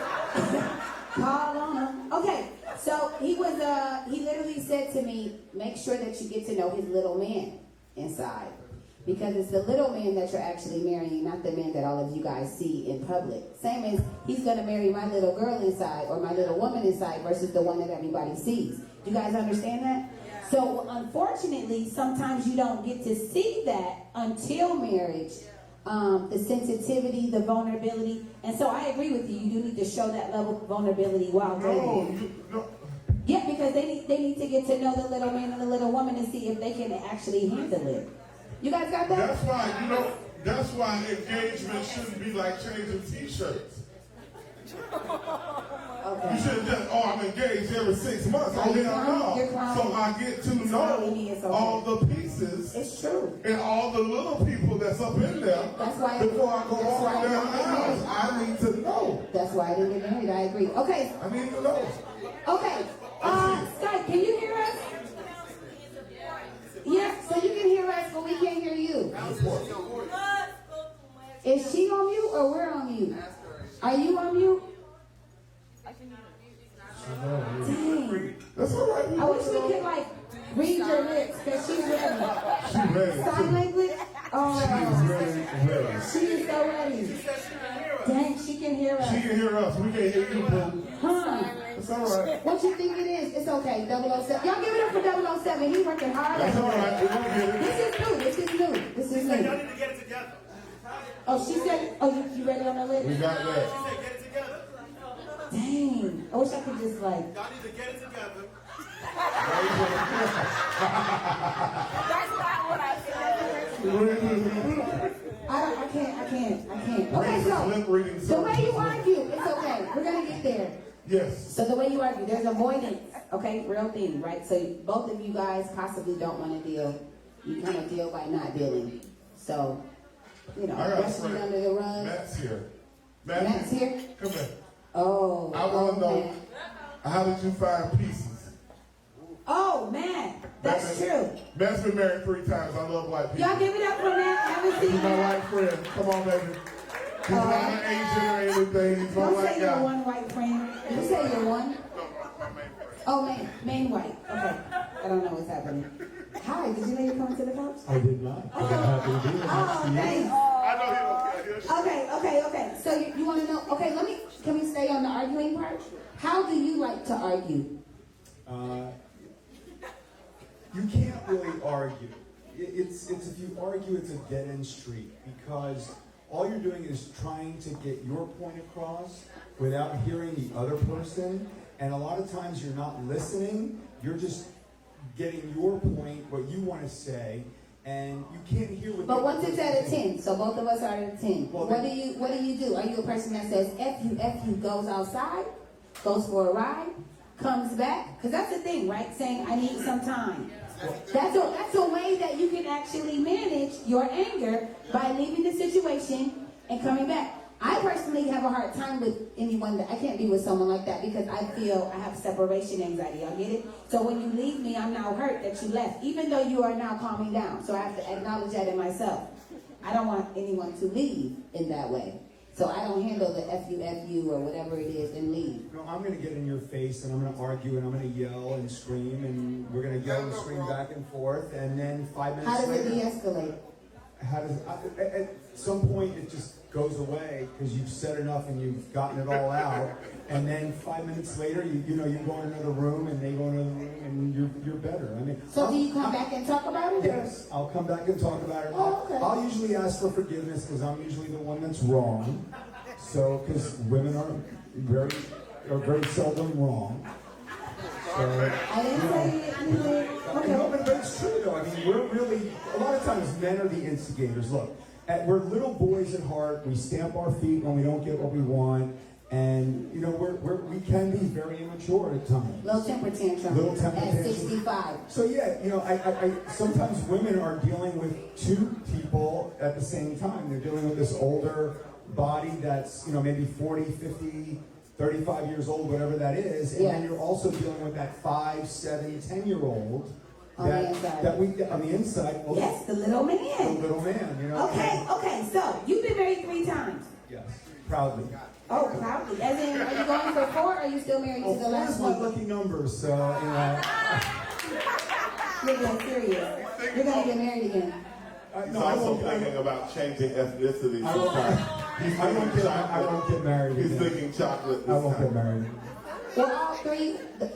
call on him. Okay, so he literally said to me, make sure that you get to know his little man inside. Because it's the little man that you're actually marrying, not the man that all of you guys see in public. Same as he's going to marry my little girl inside or my little woman inside versus the one that everybody sees. You guys understand that? Yeah. So unfortunately, sometimes you don't get to see that until marriage. The sensitivity, the vulnerability. And so I agree with you. You do need to show that level of vulnerability while dating. Yeah, because they need to get to know the little man and the little woman and see if they can actually handle it. You guys got that? That's why engagement shouldn't be like changing t-shirts. Okay. You should have just, I'm engaged every 6 months. Oh, hell no. So I get to know all the pieces. It's true. And all the little people that's up in there. That's why before I go walk down the house, I need to know. That's why I didn't get married. I agree. Okay. I need to know. Okay. Scott, can you hear us? Yeah, so you can hear us, but we can't hear you. Is she on mute or we're on mute? Are you on mute? Dang. That's all right. I wish we could read your lips because she's ready. She's ready. Sign language? Oh. She's ready. She is so ready. Dang, she can hear us. She can hear us. We can't hear you, boo. Huh. It's all right. What you think it is? It's okay. 007. Y'all give it up for 007. He's working hard. That's all right. We're gonna get it. This is new. Y'all need to get it together. Oh, she said, you ready on the list? We got that. She said get it together. Dang. I wish I could just Y'all need to get it together. That's not what I said. I can't. Okay, so the way you argue, it's okay. We're gonna get there. Yes. So the way you argue, there's avoidance. Okay, real thing, right? So both of you guys possibly don't want to deal. You kind of deal by not dealing. So, brushing it under the rug. Matt's here. Matt's here? Come here. Oh. I want to know, how did you find pieces? Oh, man. That's true. Matt's been married 3 times. I love white people. Y'all give it up for Matt. Haven't He's seen my Matt. white friend. Come on, baby. He's not an Asian or anything. He's my Don't white say you're guy. one white friend. You say you're one. Oh, main white. Okay. I don't know what's happening. Hi, did you know you're coming to the couch? I did not. Okay. I'm happy to be here. Oh, thanks. I know he don't care. Okay. So you want to know? Okay, can we stay on the arguing part? How do you like to argue? You can't really argue. It's if you argue, it's a dead-end street because all you're doing is trying to get your point across without hearing the other person. And a lot of times you're not listening. You're just getting your point, what you want to say, and you can't hear what. But once it's at a 10, so both of us are at a 10. Well, what do you do? Are you a person that says F you, goes outside, goes for a ride, comes back? Because that's the thing, right? Saying I need some time. That's a way that you can actually manage your anger by leaving the situation and coming back. I personally have a hard time with anyone that I can't be with someone like that because I feel I have separation anxiety. Y'all get it? So when you leave me, I'm now hurt that you left, even though you are now calming down. So I have to acknowledge that in myself. I don't want anyone to leave in that way. So I don't handle the FU or whatever it is and leave. No, I'm going to get in your face and I'm going to argue and I'm going to yell and scream and we're going to yell and scream back and forth and then 5 minutes How does later... it de-escalate? At some point it just goes away because you've said enough and you've gotten it all out. And then 5 minutes later, you go in another room and they go in another room and you're better. I mean, so do you come back and talk about it? Yes, I'll come back and talk about it. Oh, okay. I'll usually ask for forgiveness because I'm usually the one that's wrong. So, because women are very seldom wrong. So, I didn't say anything. Okay. No, but it's true though. I mean, we're really, a lot of times men are the instigators. Look, we're little boys at heart. We stamp our feet when we don't get what we want. And, we can be very immature at times. Little temper tantrum. At 65. So yeah, I sometimes women are dealing with two people at the same time. They're dealing with this older body that's, maybe 40, 50, 35 years old, whatever that is. And then you're also dealing with that 5, 7, 10-year-old. On the inside. Well, yes, the little man. The little man, Okay, so you've been married 3 times. Yes, proudly. Oh, proudly. As in, are you going for 4 or are you still married to the last one? That's my lucky number, so, You're getting serious. You're going to get married again. He's also thinking about changing ethnicity. I won't get married. He's thinking chocolate. I won't get married. Well, all 3 to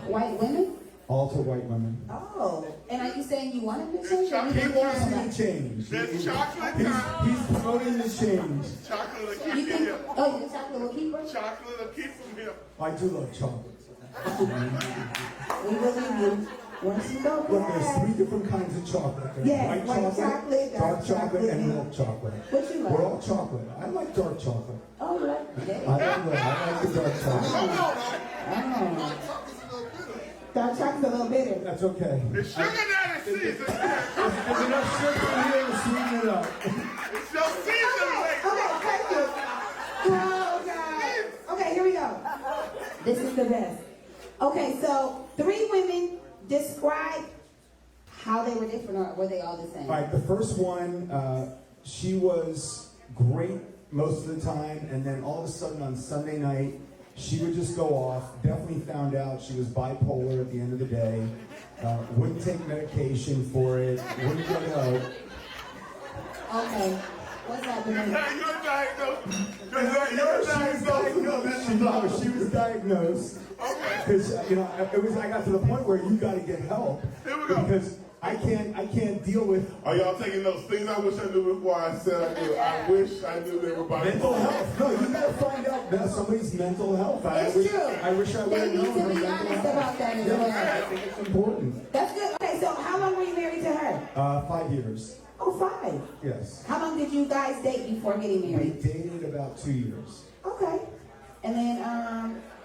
white women? All to white women. Oh, and are you saying you want him to change? He wants me to change. There's chocolate. He's promoting the change. Chocolate will You keep think, him. oh, the chocolate will keep her? Chocolate will keep him here. I do love chocolate. We believe you. Once you go Look, there's 3 different kinds of chocolate. There's white chocolate, dark chocolate, and milk chocolate. What you like? We're all chocolate. I like dark chocolate. Oh, you like that? I like the dark chocolate. Oh. Dark chocolate's a little bitter. That's okay. It's sugar daddy season. There's enough sugar in here to sweeten it up. It's your season, lady. Okay, thank you. Oh, God. Okay, here we go. This is the best. Okay, so 3 women, describe how they were different, or were they all the same? All right, the first one, she was great most of the time, and then all of a sudden on Sunday night, she would just go off. Definitely found out she was bipolar at the end of the day. Wouldn't take medication for it. Wouldn't get help. Okay. What's happening? You're diagnosed. She was diagnosed. Because I got to the point where you got to get help. Here we go. Because I can't deal with. Are y'all taking those things I wish I knew before I said I knew? I wish I knew they were bipolar. Mental health. No, you gotta find out about somebody's mental health. It's true. I wish I would have They need known her to be mental honest health. about that as Yeah, well. I think it's important. That's good. Okay, so how long were you married to her? 5 years. Oh, 5. Yes. How long did you guys date before getting We married? dated about 2 years. Okay. And then,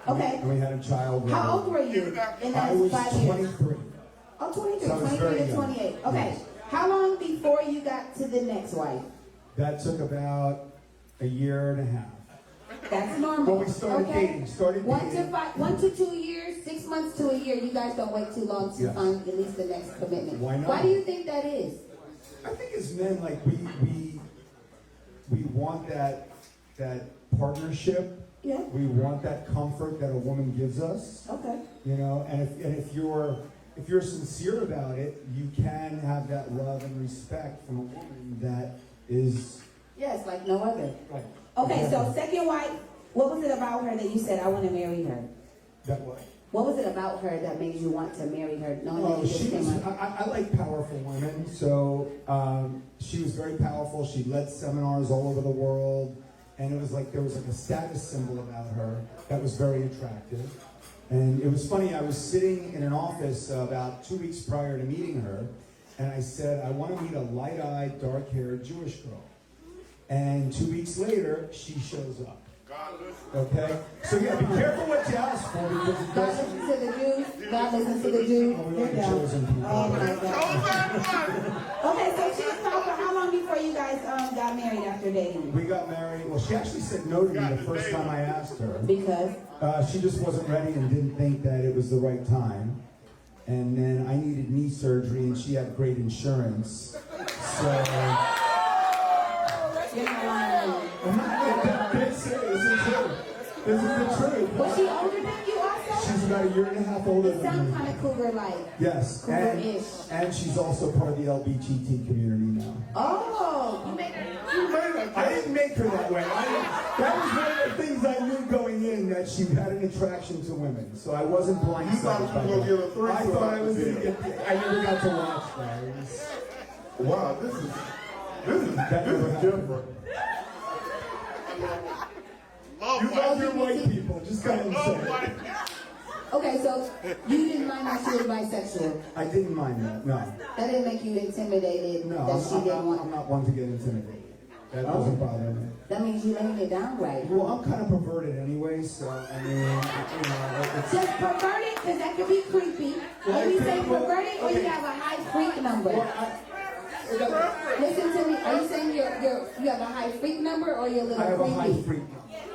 okay. And we had a child. How old were you in I those was 5 years? 23. Oh, 23. So I was 23 very to young. 28. Okay. Yes. How long before you got to the next wife? That took about a year and a half. That's normal. Well, we started dating. 1 to 2 years, 6 months to a year. You guys don't wait too long to Yes. find at least the next commitment. Why not? Why do you think that is? I think as men, like we want that partnership. Yeah. We want that comfort that a woman gives us. Okay. And if you're sincere about it, you can have that love and respect from a woman that is Yes, like no other. right. Okay, so second wife, what was it about her that you said, I want to marry her? That what? What was it about her that made you want to marry her? Knowing that you just She came was, up? I like powerful women, so she was very powerful. She led seminars all over the world, and it was like there was like a status symbol about her that was very attractive. And it was funny, I was sitting in an office about 2 weeks prior to meeting her, and I said, I want to meet a light-eyed, dark-haired Jewish girl. And 2 weeks later, she shows up. Okay? So yeah, be careful what you ask for, because it God doesn't... listen to the Jews. God listen to the Jews. Oh, we You're like down. chosen people. Oh my God. Okay, so she was out for how long before you guys got married after dating? We got married. Well, she actually said no to me the first time I asked her. Because? She just wasn't ready and didn't think that it was the right time. And then I needed knee surgery, and she had great insurance. So You're not lying. This is the truth. Was she older than you also? She's about a year and a half older It than sounds me. kind of cougar-like. Yes, Cougar-ish. and she's also part of the LGBT community now. Oh, you made her. I didn't make her that way. That was one of the things I knew going in, that she had an attraction to women. So I wasn't blindsided. You thought you were gonna get a threesome. I thought I was Yeah. going to get. I never got to watch that. It was- Wow, this is different. You love your white people. Just got to say. Okay, so you didn't mind that she was bisexual. I didn't mind that. No. That didn't make you intimidated No, that she didn't want. I'm not one to get intimidated. That doesn't bother me. That means you laying it down right. Well, I'm kind of perverted anyway, so I mean, it's. Just perverted, because that could be creepy. When you say perverted, or you have a high freak number. Listen to me. Are you saying you have a high freak number, or you're a little I have creepy? a high freak.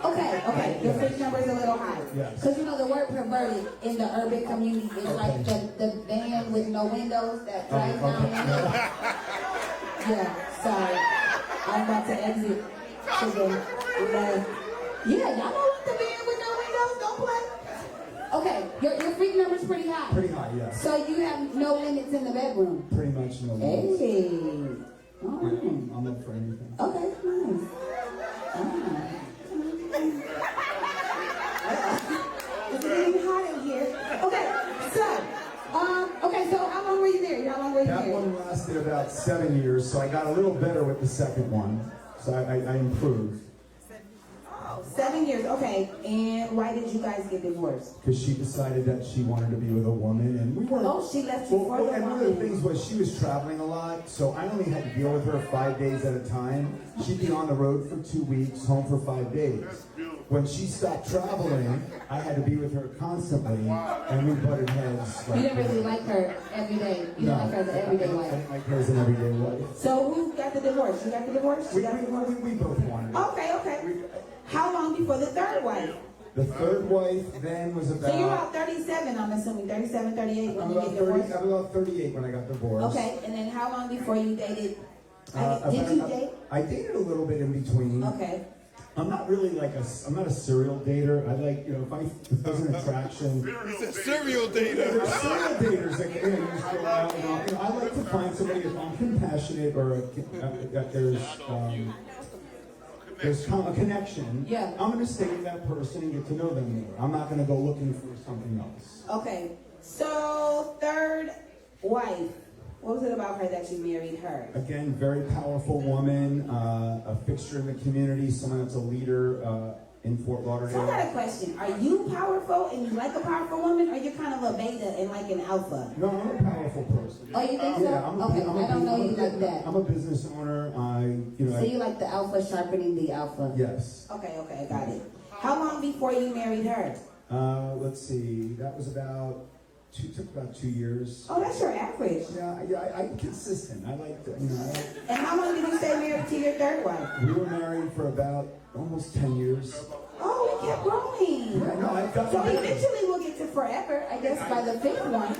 Okay. Your freak number is a little high. Yes. Because you know the word perverted in the urban community is like the van with no windows that drives down the hill. Yeah, sorry. I'm about to exit. Yeah, y'all know what the van with no windows, don't play. Okay, your freak number's pretty high. Pretty high, yes. So you have no limits in the bedroom. Pretty much no limits. Hey. All right. I'm up for anything. Okay, nice. It's getting hot in here. Okay, so how long were you there? How long were you That there? one lasted about 7 years, so I got a little better with the second one. So I improved. 7 years, okay. And why did you guys get divorced? Because she decided that she wanted to be with a woman, and we weren't. Oh, she left you for the and one of the woman. things was she was traveling a lot, so I only had to deal with her 5 days at a time. She'd be on the road for 2 weeks, home for 5 days. When she stopped traveling, I had to be with her constantly, and we butted heads. You didn't really like her every day. You didn't like her as an everyday I wife. didn't like her as an everyday wife. So who got the divorce? You got the divorce? We both wanted it. Okay. How long before the third wife? The third wife then was about. So you're about 37, I'm assuming. 37, 38 when I'm you about get 30. divorced? I'm about 38 when I got divorced. Okay, and then how long before you dated? Did you date? I dated a little bit in between. Okay. I'm not really I'm not a serial dater. I like, if there's an attraction. He's a serial dater. Yeah, there's serial daters that you just go out, I like to find somebody if I'm compassionate or that there's a connection. Yeah. I'm going to stay with that person and get to know them more. I'm not going to go looking for something else. Okay. So, third wife. What was it about her that you married her? Again, very powerful woman, a fixture in the community, someone that's a leader in Fort Lauderdale. So I got a question. Are you powerful and you like a powerful woman, or you're kind of a beta and like an alpha? No, I'm a powerful person. Oh, you think so? Yeah, Okay, I don't know you like that. I'm a business owner. So you like the alpha sharpening the alpha? Yes. Okay, I got it. How long before you married her? Let's see. That was took about 2 years. Oh, that's your average. Yeah, I'm consistent. I like to, And how long did you stay married to your third wife? We were married for about almost 10 years. Oh, we kept growing. Yeah, no, I've got. So eventually we'll get to forever, I guess, by the fifth one.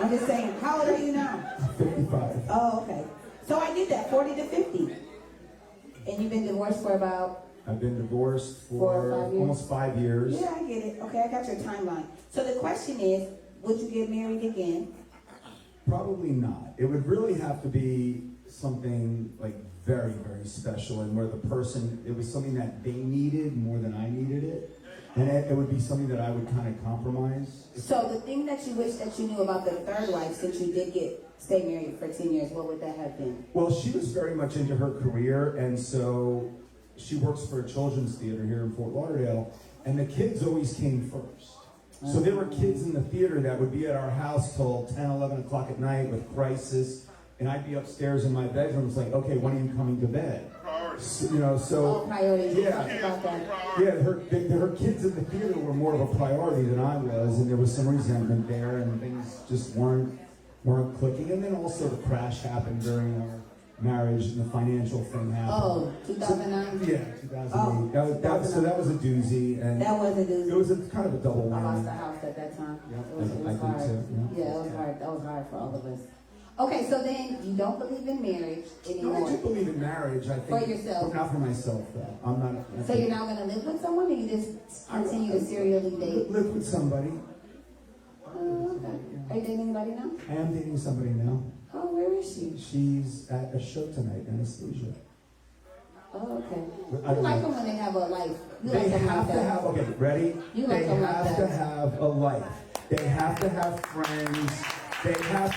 I'm just saying, how old are you now? 55. Oh, okay. So I did that, 40 to 50. And you've been divorced for about? I've been divorced 4 or 5 years. almost 5 years. Yeah, I get it. Okay, I got your timeline. So the question is, would you get married again? Probably not. It would really have to be something like very, very special, and where the person, it was something that they needed more than I needed it. And it would be something that I would kind of compromise. So the thing that you wish that you knew about the third wife, since you did stay married for 10 years, what would that have been? Well, she was very much into her career, and so she works for a children's theater here in Fort Lauderdale, and the kids always came first. So there were kids in the theater that would be at our house till 10, 11 o'clock at night with crisis, and I'd be upstairs in my bedroom. It's like, okay, when are you coming to bed? So priorities. yeah, About that. yeah. Her kids in the theater were more of a priority than I was, and there was some resentment there, and things just weren't clicking. And then also the crash happened during our marriage, and the financial thing happened. Oh, 2009? Yeah, 2008. Oh, so that was a doozy. And that was a doozy. It was kind of a double I whammy. lost the house at that time. Yeah, It was I hard. did too. Yeah, it was hard. That was hard for all of us. Okay, Okay, so then you don't believe in marriage No, anymore. I do believe in marriage. I think For yourself. But not for myself, though. I'm not. So you're not going to live with someone, or you just continue to serially date? Live with somebody. Oh, okay. Are you dating anybody now? I am dating somebody now. Oh, where is she? She's at a show tonight, Anastasia. Oh, okay. I You like them when they have a life. You They like them have like to that. have, okay, ready? You like They them like have to that. have a life. They have to have friends. They have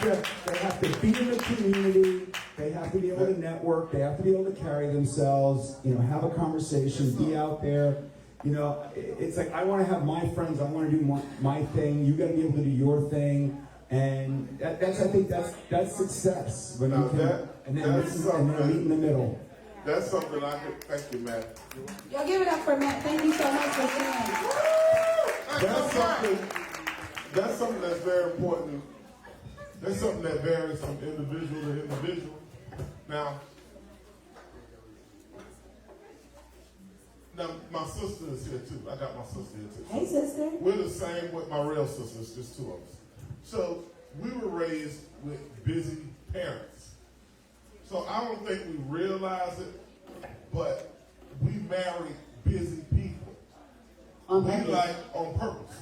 to be in the community. They have to be able to network. They have to be able to carry themselves, have a conversation, be out there. It's like, I want to have my friends. I want to do my thing. You got to be able to do your thing. And I think that's success. When Now you can, and then meet in the middle. That's something I could, thank you, Matt. Y'all give it up for Matt. Thank you so much for sharing. That's something that's very important. That's something that varies from individual to individual. Now, my sister is here too. I got my sister here too. Hey, sister. We're the same with my real sisters, just two of us. So we were raised with busy parents. So I don't think we realize it, but we married busy people. On purpose. On purpose.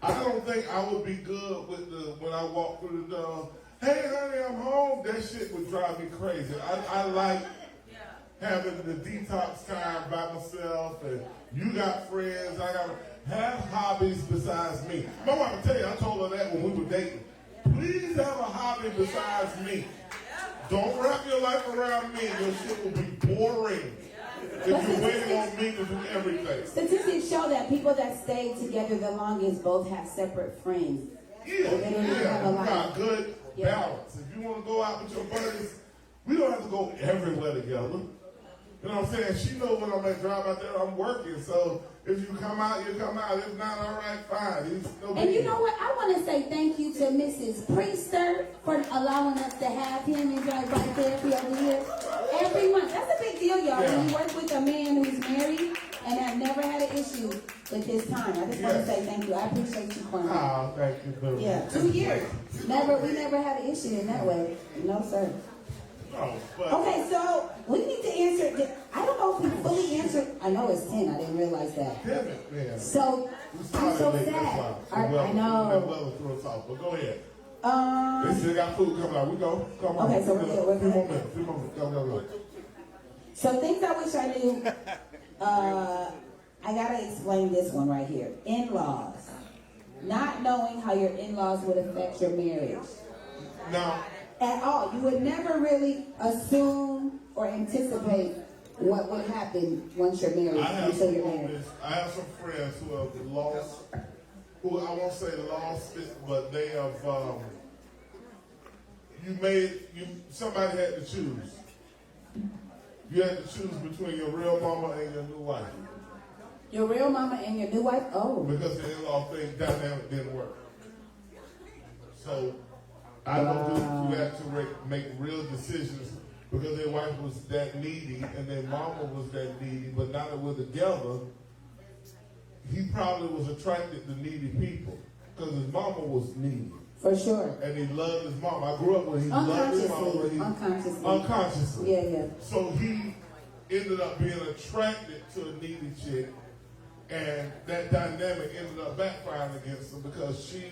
I don't think I would be good with when I walk through the door, hey honey, I'm home. That shit would drive me crazy. I like having the detox time by myself, and you got friends. I got have hobbies besides me. My wife, I tell you, I told her that when we were dating. Please have a hobby besides me. Don't wrap your life around me. Your shit will be boring if you're waiting on me to do everything. Statistics show that people that stay together the longest both have separate friends. Yeah, They don't even have a you life. got good balance. If you want to go out with your buddies, we don't have to go everywhere together. You know what I'm saying? She knows when I'm at drive out there, I'm working. So if you come out, you come out. If not, all right, fine. And you know what? I want to say thank you to Mrs. Priester for allowing us to have him and drive right therapy over here every month. That's a big deal, y'all. Yeah. When you work with a man who's married and have never had an issue with his time. I just want to say thank you. I appreciate you, Corny. Oh, thank you, Bill. Yeah, 2 years. We never had an issue in that way. No, sir. Oh, but Okay, so we need to answer. I don't know if we fully answered. I know it's 10. I didn't realize that. damn it, man. So We I'm started so late, that's sad. why. I know. That weather threw us off, but go ahead. They still got food coming out. We go. Come on. Okay, so we're good. Few more minutes. Few more minutes. Go. So things I wish I knew. I gotta explain this one right here. In-laws. Not knowing how your in-laws would affect your marriage. Now, At all. You would never really assume or anticipate what would happen once you're married. I have Until you're married. some friends who have lost, who I won't say lost it, but they have, somebody had to choose. You had to choose between your real mama and your new wife. Your real mama and your new wife? Oh. Because the in-law thing dynamic didn't work. So I don't do that to make real decisions because their wife was that needy and their mama was that needy, but now that we're together, he probably was attracted to needy people because his mama was needy. For sure. And he loved his mama. I grew up with him. He loved his mama. Unconsciously. Yeah. So he ended up being attracted to a needy chick, and that dynamic ended up backfiring against him because she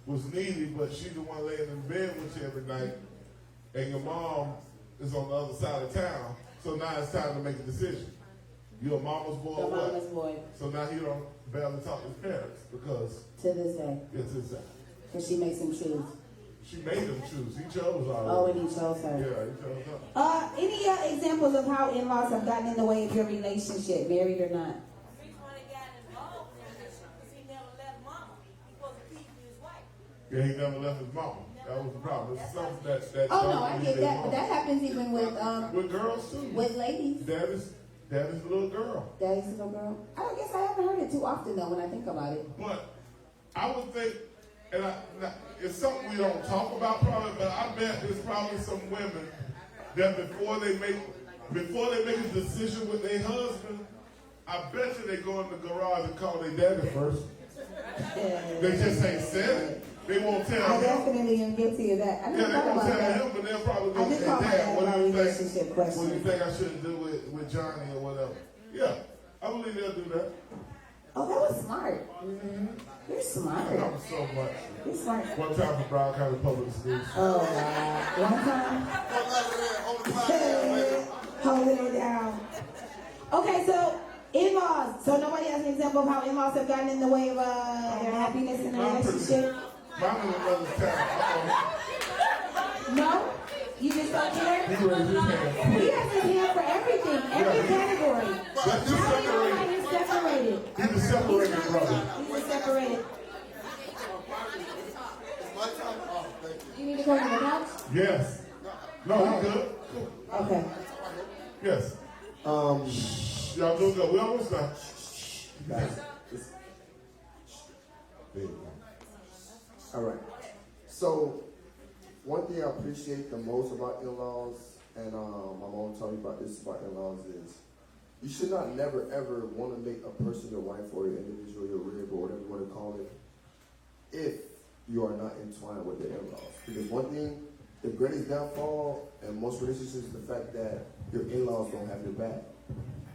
was needy, but she's the one laying in bed with you every night, and your mom is on the other side of town. So now it's time to make a decision. You're a mama's boy or what? Mama's boy. So now he don't barely talk to his parents because To this day. it's his side. Because she makes him choose. She made him choose. He chose already. Oh, and he chose her. Yeah, he chose her. Any examples of how in-laws have gotten in the way of your relationship, married or not? Yeah, he never left his mama. That was the problem. It's something that Oh no, I get that. But that happens even with girls too. With ladies. Daddy's a little girl. Daddy's a little girl. I don't guess I haven't heard it too often though when I think about it. But I would think, and it's something we don't talk about probably, but I bet there's probably some women that before they make a decision with their husband, I bet you they go in the garage and call their daddy first. They just ain't said it. They won't tell I him. definitely am guilty of that. I Yeah, never they thought won't about tell that. him, but they'll probably go, I just hey, call my Dad, dad what about do you think? relationship What do you questions. think I should do with Johnny or whatever? Yeah, I believe they'll do that. Oh, that was smart. You're smart. I'm so much. You're smart. One time for Brown County Public Schools. Oh, God. One time. Holding it down. Okay, so in-laws. So nobody has an example of how in-laws have gotten in the way of their happiness in a relationship? Mine in another town. No? You just don't care? He raised his hand. He has his hand for everything, every category. But you How do you know separated. why he's separated? He's a separated brother. He's a separated. You need to come to the couch? Yes. No, I'm good. Okay. Yes. Y'all doing good. We almost done. Guys, all right. So, one thing I appreciate the most about in-laws, and my mom told me about this about in-laws, is you should not never ever want to make a person your wife or your individual, your rib, or whatever you want to call it, if you are not entwined with the in-laws. Because one thing, the greatest downfall in most relationships is the fact that your in-laws don't have your back.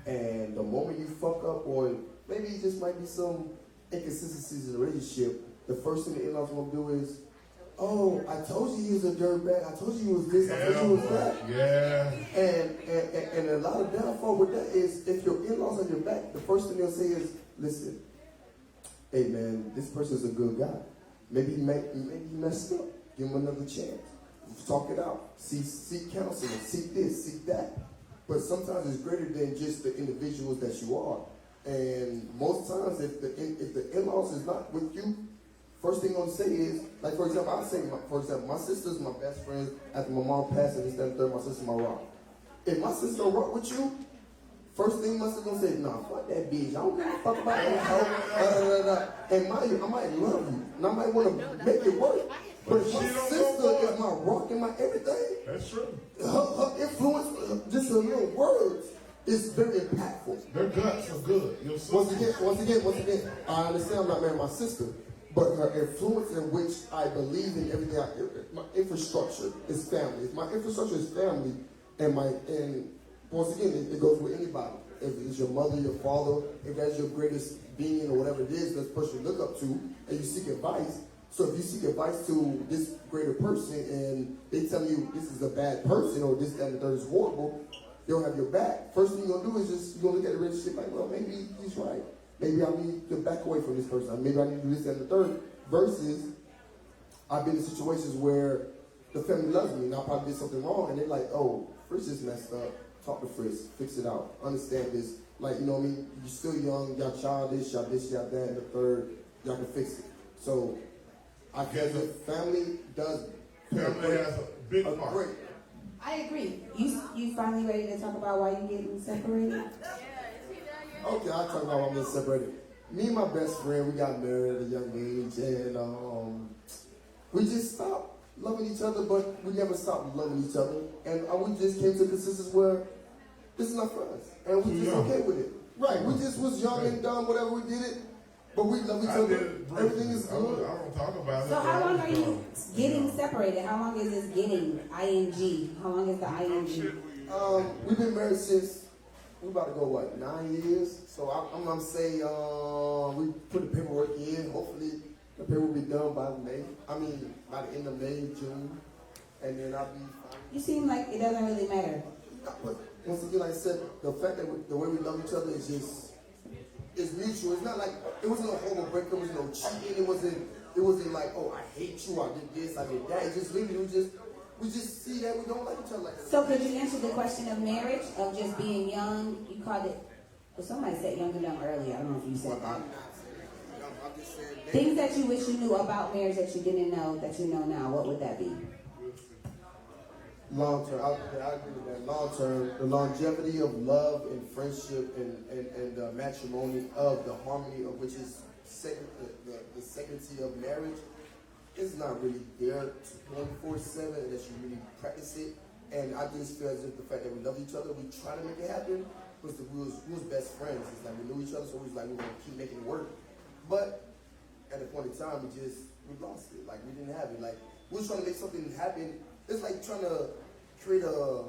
And the moment you fuck up, or maybe it just might be some inconsistencies in the relationship, the first thing the in-laws gonna do is, oh, I told you he was a dirtbag. I told you he was this. I told you he was that. Yeah. And a lot of downfall with that is if your in-laws on your back, the first thing they'll say is, listen, hey man, this person's a good guy. Maybe he messed up. Give him another chance. Talk it out. Seek counseling. Seek this. Seek that. But sometimes it's greater than just the individuals that you are. And most times, if the in-laws is not with you, first thing I'm gonna say is, like for example, my sister's my best friend. After my mom passed, and this, that, and third, my sister's my rock. If my sister don't rock with you, first thing my sister's gonna say, nah, fuck that bitch. I don't give a fuck about that hoe. And mind you, I might love you, and I might want to make it work. But if my sister is my rock and my everything, that's true. Her influence, just her little words, is very impactful. Their guts are good. Once again, I understand I'm not married to my sister, but her influence in which I believe in everything. My infrastructure is family. If my infrastructure is family, and once again, it goes with anybody. If it's your mother, your father, if that's your greatest being or whatever it is, that's the person you look up to, and you seek advice. So if you seek advice to this greater person and they tell you this is a bad person or this, that, and the third is horrible, they'll have your back. First thing you're gonna do is you're gonna look at the relationship like, well, maybe he's right. Maybe I need to back away from this person. Maybe I need to do this, that, and the third. Versus, I've been in situations where the family loves me and I probably did something wrong and they're like, oh, Fritz just messed up. Talk to Fritz, fix it out. Understand this. Like, you know what I mean? You're still young, y'all childish, y'all this, y'all that, and the third, y'all can fix it. So, I guess the family does. Family has a big part. I agree. You finally ready to talk about why you getting separated? Okay, I'll talk about why I'm getting separated. Me and my best friend, we got married at a young age, and we just stopped loving each other, but we never stopped loving each other. And we just came to a consensus where this is not for us, and we just okay with it. Right, we just was young and dumb, whatever we did it. But we love each other. Everything is good. I don't talk about it. So how long are you getting separated? How long is this getting? ING. How long is the ING? We've been married since, we about to go, 9 years? So I'm going to say we put the paperwork in. Hopefully the paper will be done by by the end of May, June. And then I'll be fine. You seem like it doesn't really matter. But once again, like I said, the fact that the way we love each other is just, it's mutual. It's not like, it wasn't no horrible breakup, it was no cheating, it wasn't like, oh, I hate you, I did this, I did that. It just literally, we just see that we don't like each other like that. So could you answer the question of marriage, of just being young? You called it, well, somebody said young and dumb earlier. I don't know if you said that. I'm just saying Things that you wish you knew about marriage that you didn't know, that you know now, what would that be? Long term, I agree with that. Long term, the longevity of love and friendship and the matrimony of the harmony of which is the sanctity of marriage is not really there 24/7 unless you really practice it. And I just feel as if the fact that we love each other, we try to make it happen, because we was best friends. It's like we knew each other, so we was like, we're gonna keep making it work. But at a point in time, we we lost it. Like we didn't have it. Like we were trying to make something happen. It's like trying to create a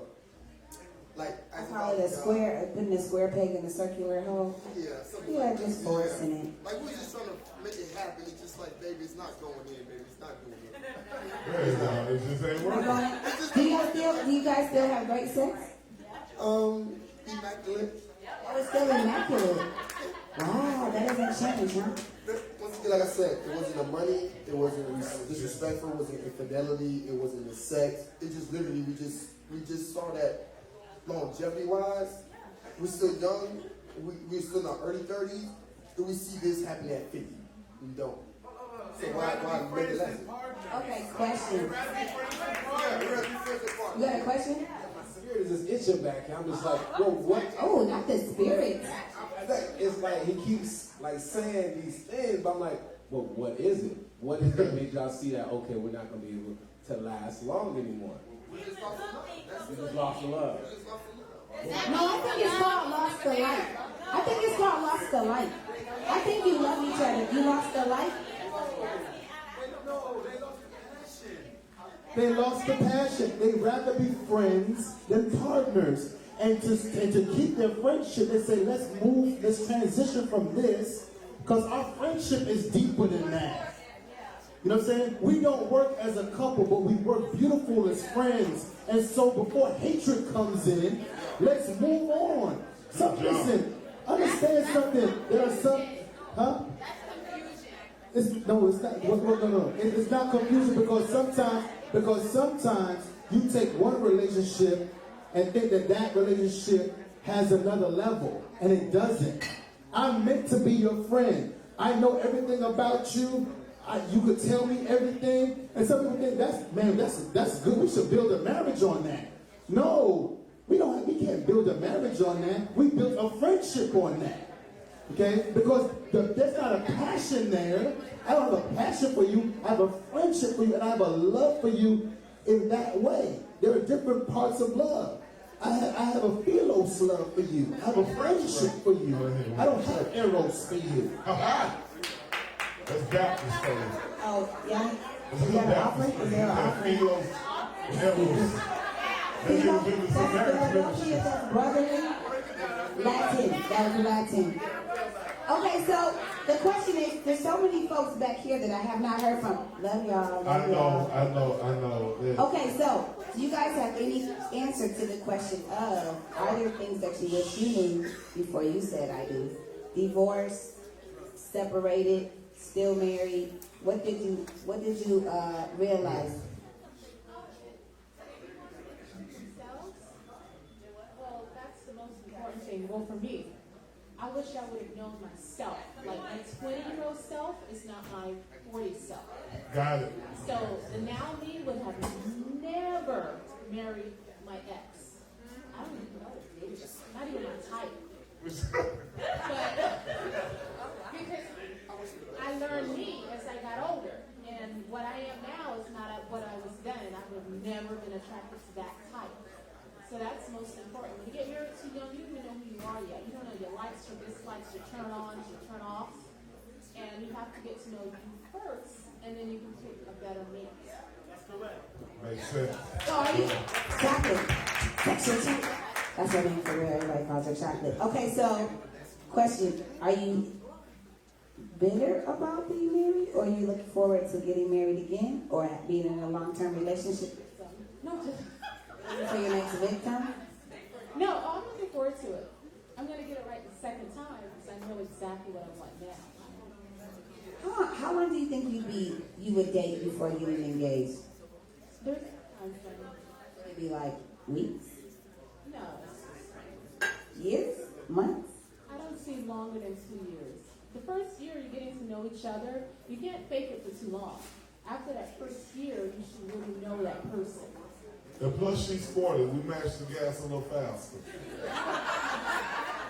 like. I call it a square, putting a square peg in a circular hole. Yeah, something Yeah, like just that. forcing it. Like we're just trying to make it happen. It's just like, baby, it's not going in, baby. It's not doing it. It just ain't working. Do you guys still have great sex? Immaculate. Oh, it's still immaculate. Wow, that doesn't change, huh? Once again, like I said, it wasn't the money, it wasn't disrespectful, it wasn't infidelity, it wasn't the sex. It just literally, we just saw that longevity-wise, we're still young, we're still in our early 30s, do we see this happening at 50? We don't. So why make it last? Okay, question. You got a question? My spirit is just itching back here. I'm just like, bro, what? Oh, not the spirit. It's like he keeps like saying these things, but I'm like, well, what is it? What is that made y'all see that, okay, we're not going to be able to last long anymore? We just lost the love. No, I think it's called lost the light. I think it's called lost the light. I think you love each other. You lost the light? They lost the passion. They'd rather be friends than partners. And to keep their friendship, they say, let's transition from this, because our friendship is deeper than that. You know what I'm saying? We don't work as a couple, but we work beautiful as friends. And so before hatred comes in, let's move on. So listen, understand something. There are some, huh? It's not. No. It's not confusion because sometimes you take one relationship and think that relationship has another level, and it doesn't. I'm meant to be your friend. I know everything about you. You could tell me everything, and some people think that's good. We should build a marriage on that. No, we can't build a marriage on that. We built a friendship on that. Okay? Because there's not a passion there. I don't have a passion for you. I have a friendship for you, and I have a love for you in that way. There are different parts of love. I have a philos love for you. I have a friendship for you. I don't have eros for you. That's Baptist for you. Oh, yeah? Is there an offering? Is there an offering? Philos, eros. That's brotherly. Latin. That was Latin. Okay, so the question is, there's so many folks back here that I have not heard from. Love y'all. I know. Yeah. Okay, so do you guys have any answer to the question of, are there things that you wish you knew before you said I do? Divorced, separated, still married. What did you realize? Well, that's the most important thing. Well, for me, I wish I would have known myself. Like my 20-year-old self is not my 40 self. Got it. So the now me would have never married my ex. I don't even know what it is. Not even my type. But because I learned me as I got older. And what I am now is not what I was then. And I would have never been attracted to that type. So that's most important. When you get married too young, you don't even know who you are yet. You don't know your likes, your dislikes, your turn-ons, your turn-offs. And you have to get to know you first, and then you can pick a better mate. That's correct. Makes sense. So are you chocolate? That's her name for real. Everybody calls her chocolate. Okay, so question: are you bitter about being married, or are you looking forward to getting married again, or being in a long-term relationship? No, just for your next victim? No, I'm looking forward to it. I'm going to get it right the second time because I know exactly what I want now. How long do you think you would date before you would engage? There's a time frame. Maybe like weeks? No. Years? Months? I don't see longer than 2 years. The first year you're getting to know each other. You can't fake it for too long. After that first year, you should really know that person. And plus she's 40, we match the gas a little faster.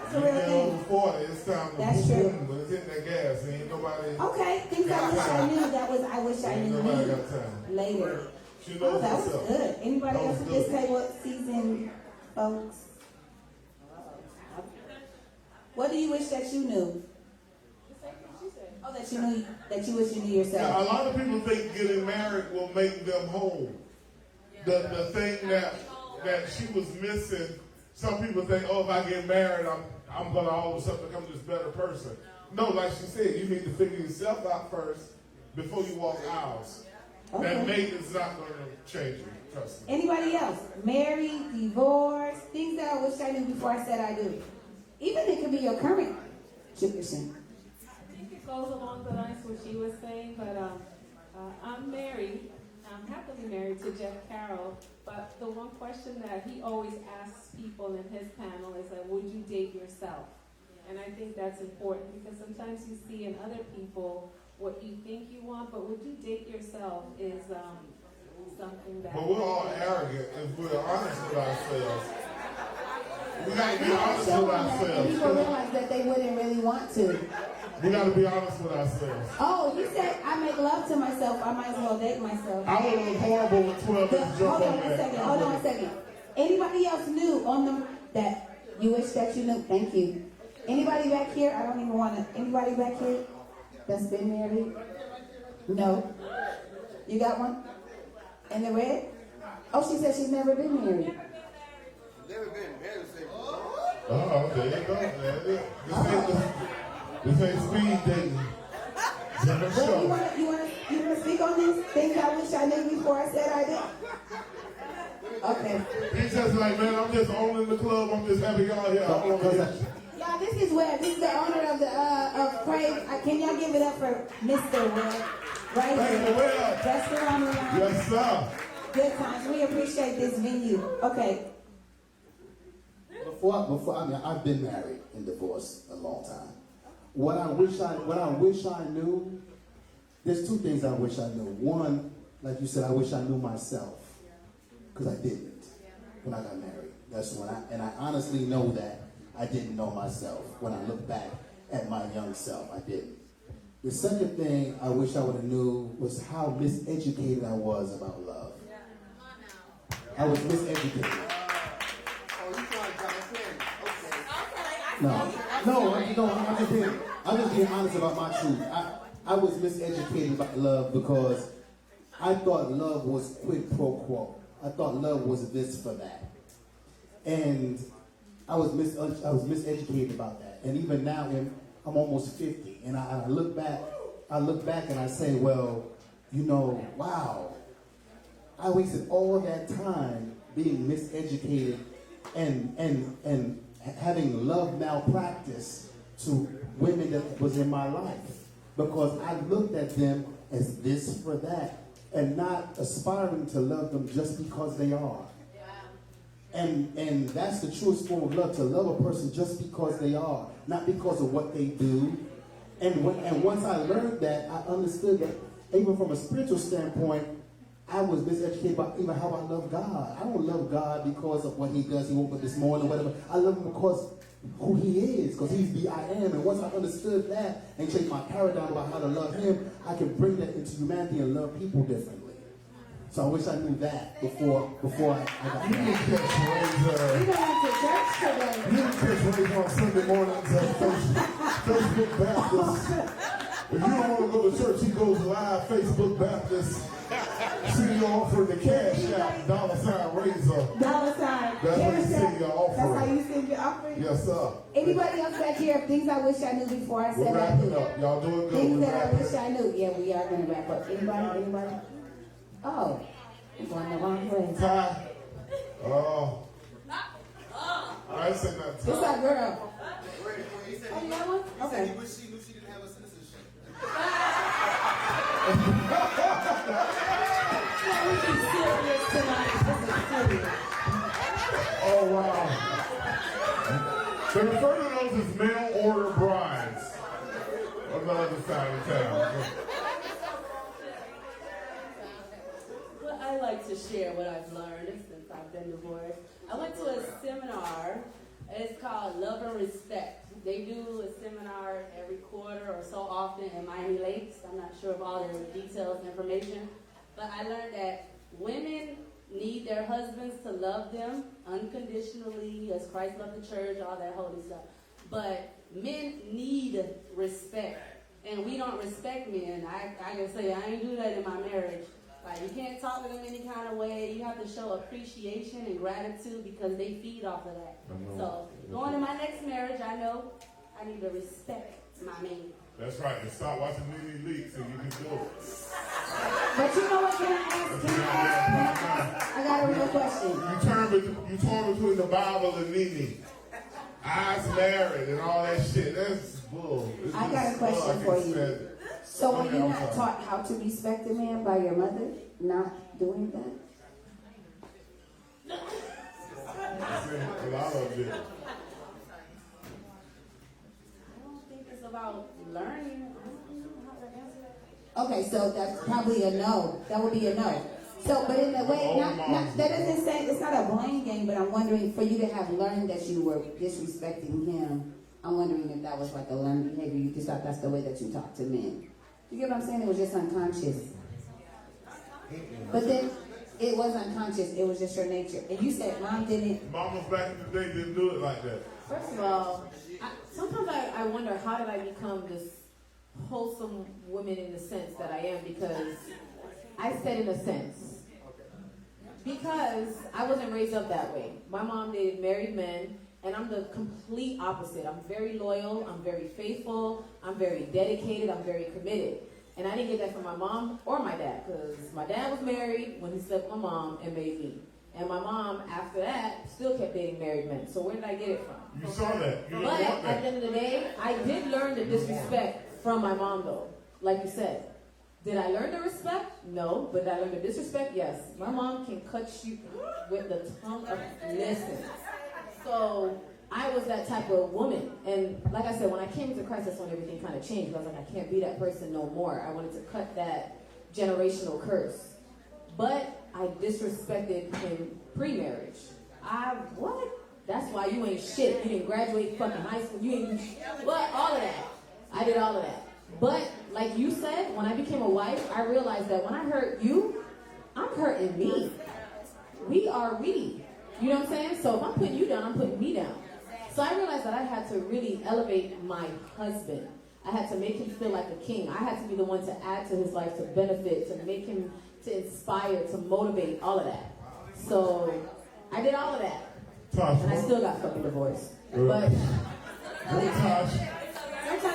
That's a real thing. Over 40, it's time to That's boom, true. but it's hitting that gas. Ain't nobody. Okay, things I wish I knew. That was I wish I Ain't knew nobody me got time. later. She knows Oh, that was herself. good. Anybody That else was at this good. table season, folks? What do you wish that you knew? The same thing she said. Oh, that you wish you knew yourself. Yeah, a lot of people think getting married will make them whole. The thing that she was missing, some people think, oh, if I get married, I'm going to all of a sudden become this better person. No, like she said, you need to figure yourself out first before you walk aisles. Okay. That mate is not going to change you, trust me. Anybody else? Married, divorced, things that I wish I knew before I said I do. Even it could be your current tradition. I think it goes along the lines of what she was saying, but I'm married. I'm happily married to Jeff Carroll, but the one question that he always asks people in his panel is that, would you date yourself? And I think that's important because sometimes you see in other people what you think you want, but would you date yourself is something that... But we're all arrogant if we're honest with ourselves. We got to be honest with ourselves. People realize that they wouldn't really want to. We got to be honest with ourselves. Oh, you said I make love to myself. I might as well date myself. I would look horrible with 12 inches jump Hold on on a that. second. Hold on a second. Anybody else knew on them that you wish that you knew? Thank you. Anybody back here? I don't even want to. Anybody back here that's been married? No. You got one? In the red? Oh, she said she's never been married. Never been married. Oh, there you go. There it is. This ain't speed dating. It's in the Well, show. you wanna speak on this? Things I wish I knew before I said I did? Okay. He's just like, man, I'm just owning the club. I'm just happy y'all here. I'm gonna Y'all, this is the owner of the of Praise. Can y'all give it up for Mr. Webb? Right Mr. here. Webb. Restaurant Lounge. Yes, sir. Good times. We appreciate this venue. Okay. I've been married and divorced a long time. What I wish I knew, there's two things I wish I knew. One, like you said, I wish I knew myself, because I didn't when I got married. That's when I honestly know that I didn't know myself. When I look back at my young self, I didn't. The second thing I wish I would have knew was how miseducated I was about love. I was miseducated. No, I'm just being honest about my truth. I was miseducated about love because I thought love was quid pro quo. I thought love was this for that. And I was miseducated about that. And even now, I'm almost 50, and I look back and I say, well, wow, I wasted all that time being miseducated and having love malpractice to women that was in my life, because I looked at them as this for that and not aspiring to love them just because they are. And that's the truest form of love, to love a person just because they are, not because of what they do. And once I learned that, I understood that even from a spiritual standpoint, I was miseducated about even how I love God. I don't love God because of what he does. He woke up this morning or whatever. I love him because who he is, because he's the I am. And once I understood that and changed my paradigm about how to love him, I can bring that into humanity and love people differently. So I wish I knew that before I got married. You went to church today. You can catch Ray on Sunday mornings at Facebook Baptist. If you don't want to go to church, he goes live, Facebook Baptist. See you offering the cash out, $Razor. Dollar sign. That's what you see your offering. That's how you send your offering? Yes, sir. Anybody else back here? Things I wish I knew before I said We're I wrapping do. up. Y'all doing good. Things We're that I wrapping wish I knew. Yeah, we are going to wrap up. Anybody? Oh, I'm going the wrong way. Ty. Oh. I ain't said nothing. What's that girl? He said Oh, you got one? he Okay. said he wished he knew she didn't have a citizenship. We be serious tonight. This is serious. Oh, wow. They refer to those as mail order brides on the other side of town. Well, I like to share what I've learned since I've been divorced. I went to a seminar. It's called Love and Respect. They do a seminar every quarter or so often in Miami Lakes. I'm not sure of all the details, information, but I learned that women need their husbands to love them unconditionally, as Christ loved the church, all that holy stuff. But men need respect. and we don't respect men, I can say I ain't do that in my marriage. Like, you can't talk to them any kind of way. You have to show appreciation and gratitude because they feed off of that. So going to my next marriage, I know I need to respect my man. That's right. And stop watching Nene Leaks and you can do it. But you know what? Can I ask? I got a real question. You torn between the Bible and Nene. I's married and all that shit. That's bull. I got a question for you. So were you not taught how to respect a man by your mother not doing that? A lot of it. About learning. I don't know how to answer that. Okay, so that's probably a no. That would be a no. So, but in the way, that doesn't say, it's not a blame game, but I'm wondering, for you to have learned that you were disrespecting him, I'm wondering if that was like a learned behavior. You just thought that's the way that you talk to men. You get what I'm saying? It was just unconscious. But then, it was unconscious. It was just your nature. And you said mom didn't. Mamas back in the day didn't do it like that. First of all, sometimes I wonder, how did I become this wholesome woman in the sense that I am? Because I said in a sense. Because I wasn't raised up that way. My mom dated married men, and I'm the complete opposite. I'm very loyal, I'm very faithful, I'm very dedicated, I'm very committed. And I didn't get that from my mom or my dad, because my dad was married when he slept with my mom and made me. And my mom, after that, still kept dating married men. So where did I get it from? You saw that. You But at the end of the day, I did learn the disrespect from my mom, though. Like you said. Did I learn the respect? No. But did I learn the disrespect? Yes. My mom can cut you with the tongue of listen. So I was that type of woman. And like I said, when I came to Christ, that's when everything kind of changed. I was like, I can't be that person no more. I wanted to cut that generational curse. But I disrespected him pre-marriage. What? That's why you ain't shit. You didn't graduate fucking high school. You ain't, what? All of that. I did all of that. But, like you said, when I became a wife, I realized that when I hurt you, I'm hurting me. We are we. You know what I'm saying? So if I'm putting you down, I'm putting me down. So I realized that I had to really elevate my husband. I had to make him feel like a king. I had to be the one to add to his life, to benefit, to make him, to inspire, to motivate, all of that. So I did all of that. Tasha, and I still got fucking divorced. But sometimes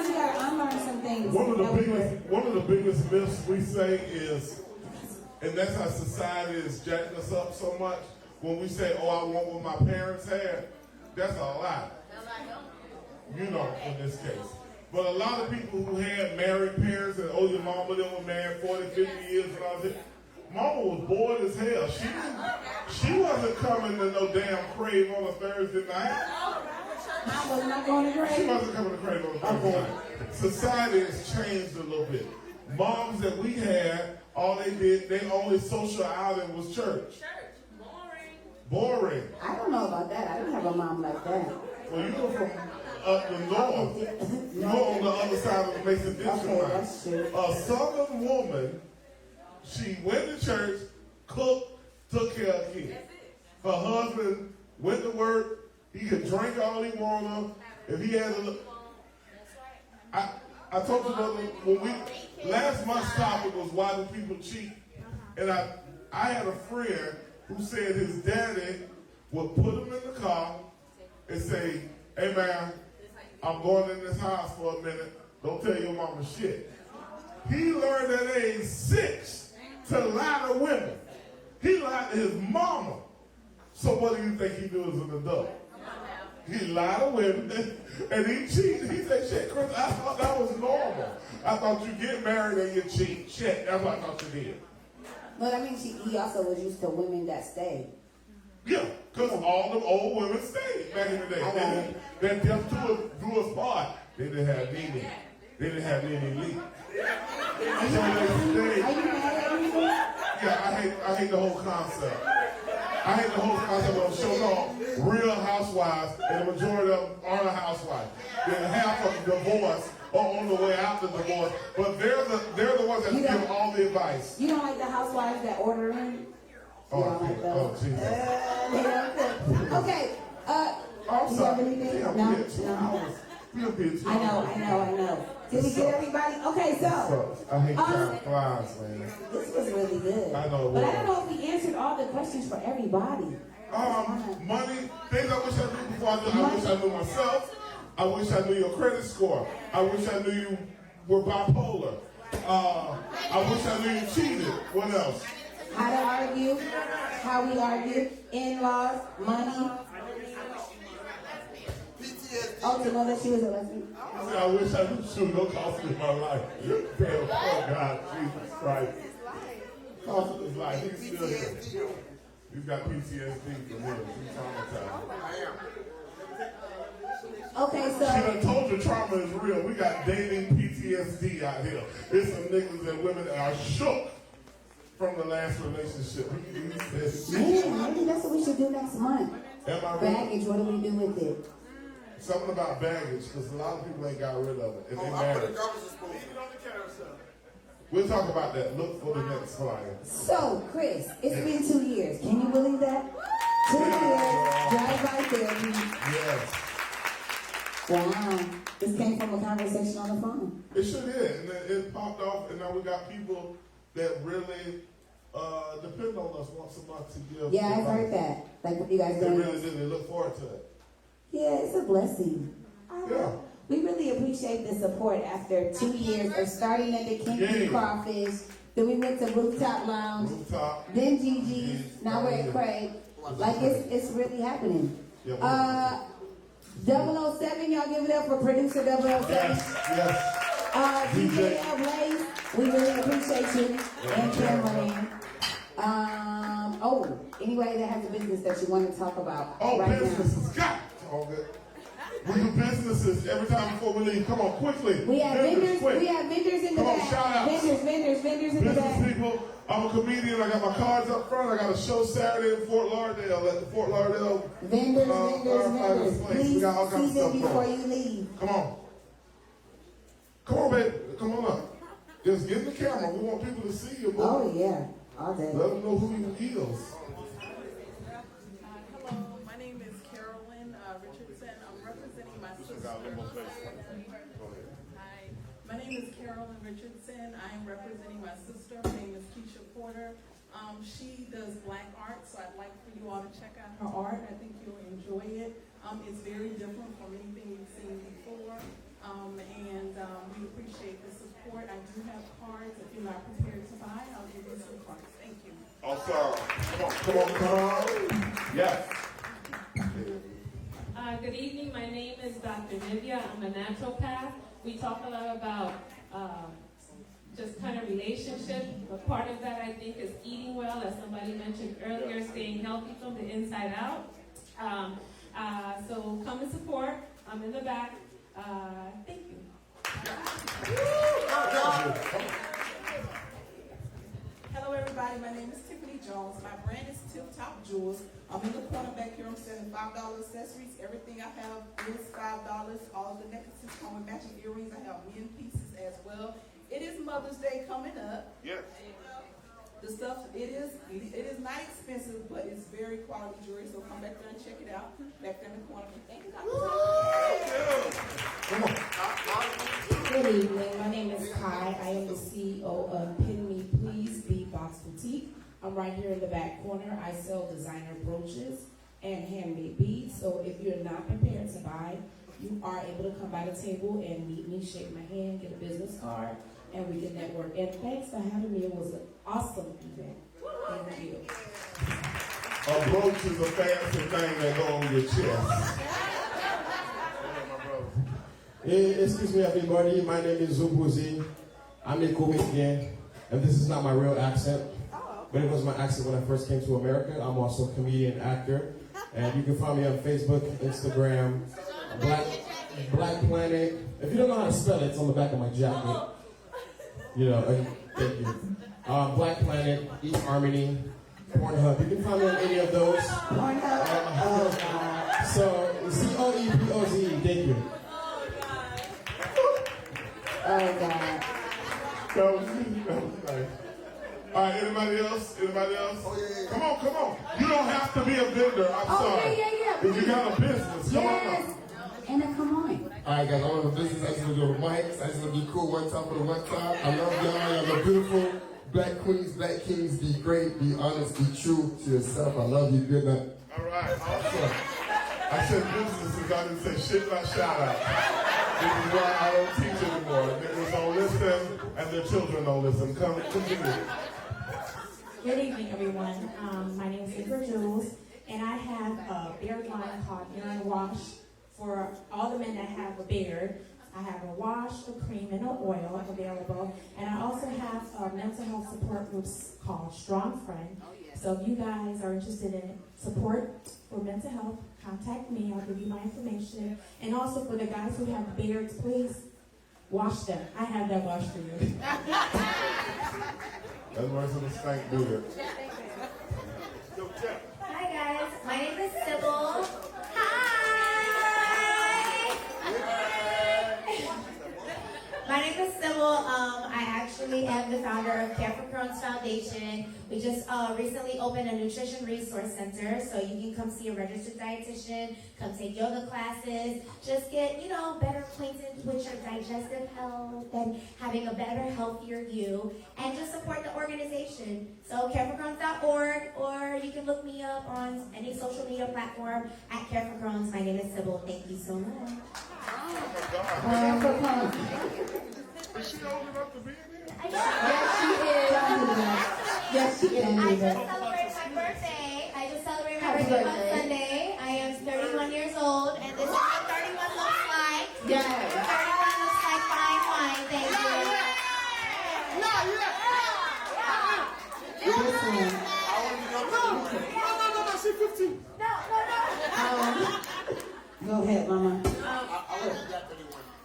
you gotta unlearn some things. One of the biggest myths we say is, and that's how society is jacking us up so much, when we say, oh, I want what my parents had, that's a lie. You know, in this case. But a lot of people who had married parents and, oh, your mama, them were married 40, 50 years and all that. Mama was bored as hell. She wasn't coming to no damn crave on a Thursday night. Mama was not going to crave? She wasn't coming to crave on a Thursday night. Society has changed a little bit. Moms that we had, all they did, they only social outing was church. Boring. I don't know about that. I didn't have a mom like that. Well, you were from up the north. You're on the other side of the Mason Dixon line. Okay, that's true. A southern woman, she went to church, cooked, took care of kids. Her husband went to work. He could drink all he wanted. If he had a look. I told you last month's topic was why do people cheat? And I had a friend who said his daddy would put him in the car and say, hey man, I'm going in this house for a minute. Don't tell your mama shit. He learned at age 6 to lie to women. He lied to his mama. So what do you think he do as an adult? He lied to women and he cheated. He said, shit, Chris, I thought that was normal. I thought you get married and you cheat. Shit, that's what I thought you did. But I mean, he also was used to women that stayed. Yeah, because all them old women stayed back in the day. That just drew us apart. They didn't have Nene. They didn't have Nene Lee. Are you mad at me? Yeah, I hate the whole concept. I hate the whole concept of a show called Real Housewives, and the majority of them aren't housewives. Then half of them divorce or on the way out the divorce, but they're the ones that give all the advice. You don't like the housewives that order in? Oh, Jesus. Okay. I'm you sorry. have anything? Yeah, No. we had 2 hours. Feel good too. I know. Did we get everybody? Okay, so. I hate time flies, man. This was really good. I know. But I don't know if we answered all the questions for everybody. Money, things I wish I knew before I knew. I wish I knew myself. I wish I knew your credit score. I wish I knew you were bipolar. I wish I knew you cheated. What else? How to argue, how we argue, in-laws, money. Oh, to know that she was a lesbian. I wish I knew she was going to cost me my life. Damn, oh God, Jesus Christ. Cost his life. He's still here. He's got PTSD from him. He's traumatized. Okay, so. She done told you trauma is real. We got dating PTSD out here. There's some niggas and women that are shook from the last relationship. Maybe that's what we should do next month. Baggage, what do we do with it? Something about baggage, because a lot of people ain't got rid of it. And they married. We'll talk about that. Look for the next flyer. So, Chris, it's been 2 years. Can you believe that? 2 years, drive-by therapy. Yes. Wow. This came from a conversation on the phone. It sure did. And it popped off, and now we got people that really depend on us once a month to give. Yeah, I've heard that. Like what you guys They done. really do. They look forward to it. Yeah, it's a blessing. Yeah. We really appreciate the support after 2 years of starting at the Kinky Crawfish. Then we went to Rooftop Lounge. Then Gigi's. Now we're at Craig. Like it's really happening. 007, y'all give it up for producer 007. Yes. DJ Blaze, we really appreciate you. And Cameron. Anybody that has a business that you want to talk about right businesses. God. All good. We do businesses every time before we leave. Come on, quickly. We have vendors. Quick. We have vendors in the Come on, back. shout out. Vendors in the back. Business people. I'm a comedian. I got my cards up front. I got a show Saturday in Fort Lauderdale at the Fort Lauderdale. Vendors. Please we got all kinds see of them stuff before going. you leave. Come on, baby. Come on up. Just get in the camera. We want people to see you. Boy. Oh yeah, all day. Let them know who you is. Hello, my name is Carolyn Richardson. I'm representing my sister. Hi, my name is Carolyn Richardson. I am representing my sister. Her name is Keisha Porter. She does black art, so I'd like for you all to check out her art. I think you'll enjoy it. It's very different from anything you've seen before. And we appreciate the support. I do have cards. If you're not prepared to buy, I'll give you some cards. Thank you. Awesome. Come on. Yes. Good evening. My name is Dr. Nivea. I'm a naturopath. We talk a lot about just kind of relationship. But part of that, I think, is eating well, as somebody mentioned earlier, staying healthy from the inside out. So come and support. I'm in the back. Thank you. Hello, everybody. My name is Tiffany Jones. My brand is Tip Top Jewels. I'm in the corner back here. I'm selling $5 accessories. Everything I have is $5. All the necklaces come with matching earrings. I have men pieces as well. It is Mother's Day coming up. Yes. The stuff, it is not expensive, but it's very quality jewelry. So come back there and check it out. Back there in the corner. Thank you, Dr. Good evening. My name is Kai. I am the CEO of Pin Me Please Be Box Boutique. I'm right here in the back corner. I sell designer brooches and handmade beads. So if you're not prepared to buy, you are able to come by the table and meet me, shake my hand, get a business card, and we can network. And thanks for having me. It was an awesome event. Thank you. A brooch is a fancy thing that go on your chest. Excuse me, everybody. My name is Zubuzi. I'm a comedian, and this is not my real accent, but it was my accent when I first came to America. I'm also a comedian, actor, and you can find me on Facebook, Instagram, Black Planet. If you don't know how to spell it, it's on the back of my jacket. You know, thank you. Black Planet, eHarmony, Pornhub. You can find me on any of those. So, COEPOZ, thank you. Oh, God. That was nice. All right, anybody else? Come on. You don't have to be a vendor. I'm sorry. Yeah. If you got a business, come on. And then come on. All right, guys, I want to business. I just want to go with mics. I just want to be cool one time for the one time. I love y'all. Y'all are beautiful. Black queens, black kings. Be great, be honest, be true to yourself. I love you. Good night. All right, awesome. I said businesses. I didn't say shit about shout out. This is why I don't teach anymore. Niggas don't listen, and their children don't listen. Come, continue. Good evening, everyone. My name is Amber Jules, and I have a beard line called Urine Wash for all the men that have a beard. I have a wash, a cream, and an oil available. And I also have mental health support groups called Strong Friend. So if you guys are interested in support for mental health, contact me. I'll give you my information. And also for the guys who have beards, please wash them. I have that wash for you. That's why some stank do it. Hi guys, my name is Sybil. My name is Sybil. I actually am the founder of Care for Crohn's Foundation. We just recently opened a nutrition resource center, so you can come see a registered dietitian, come take yoga classes, just get, better acquainted with your digestive health and having a better, healthier you, and just support the organization. So careforcrohns.org, or you can look me up on any social media platform at Care for Crohn's. My name is Sybil. Thank you so much. Is she old enough to be in here? Yes, she is. I just celebrated my birthday. On Sunday. I am 31 years old, and this is what 31 looks like. Yes. 31 looks like fine wine. Thank you. No, she's 15. Go ahead, Mama.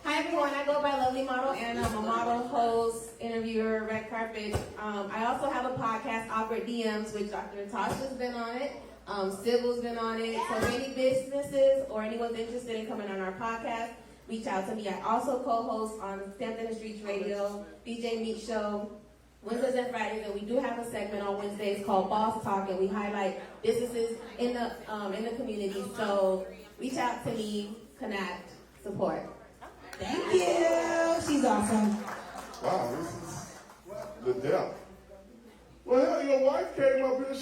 Hi everyone, I go by Lovely Model and I'm a model, host, interviewer, red carpet. I also have a podcast, Awkward DMs, which Dr. Tasha's been on it. Sybil's been on it. So any businesses or anyone's interested in coming on our podcast, reach out to me. I also co-host on Stamped in the Streets Radio, DJ Meat Show, Wednesdays and Fridays, and we do have a segment on Wednesdays called Boss Talk, and we highlight businesses in the community. So reach out to me, connect, support. Thank you. She's awesome. Wow, this is the depth. Well, hell, your wife came up here.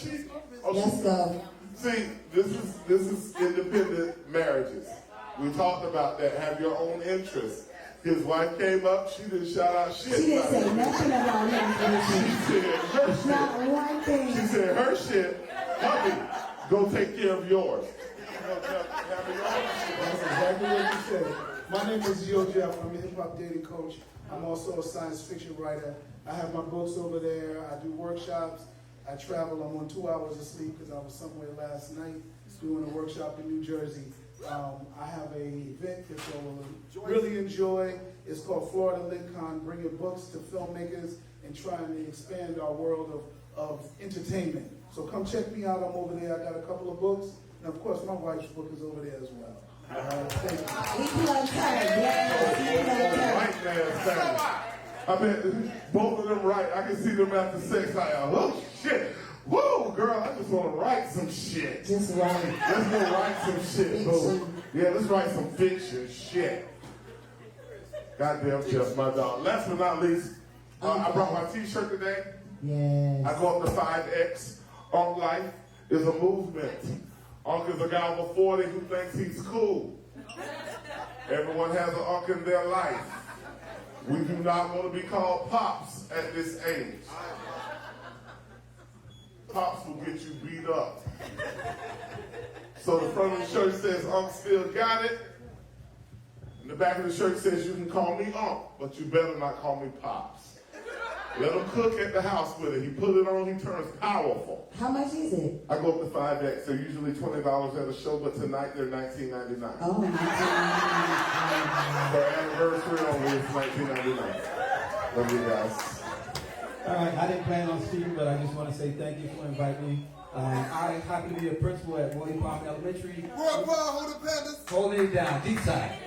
Let's go. See, this is independent marriages. We talked about that. Have your own interests. His wife came up. She didn't shout out shit. She didn't say nothing about nothing. She said her shit. Not one thing. She said her shit. Honey, go take care of yours. That's exactly what you said. My name is Gio Jeff. I'm a hip-hop dating coach. I'm also a science fiction writer. I have my books over there. I do workshops. I travel. I'm on 2 hours of sleep because I was somewhere last night doing a workshop in New Jersey. I have an event that you'll really enjoy. It's called Florida LitCon, bringing books to filmmakers and trying to expand our world of entertainment. So come check me out. I'm over there. I got a couple of books. And of course, my wife's book is over there as well. Thank you. We plugged her. Yes. I mean, both of them right. I can see them after sex. Like, oh shit. Whoa, girl, I just want to write some shit. Just write. Let's go write some shit. Boo. Yeah, let's write some fiction shit. Goddamn Jeff, my dog. Last but not least, I brought my t-shirt today. Yes. I go up to 5X. Unk life is a movement. Unk is a guy over 40 who thinks he's cool. Everyone has an unk in their life. We do not want to be called pops at this age. Pops will get you beat up. So the front of the shirt says, Unc still got it. And the back of the shirt says, you can call me Unc, but you better not call me Pops. Let him cook at the house with it. He put it on, he turns powerful. How much is it? I go up to 5X. They're usually $20 at a show, but tonight they're $19.99. Oh, For anniversary only, it's $19.99. Love you guys. All right, I didn't plan on speaking, but I just want to say thank you for inviting me. I happen to be a principal at William Palm Elementary. Holding it down, deep side.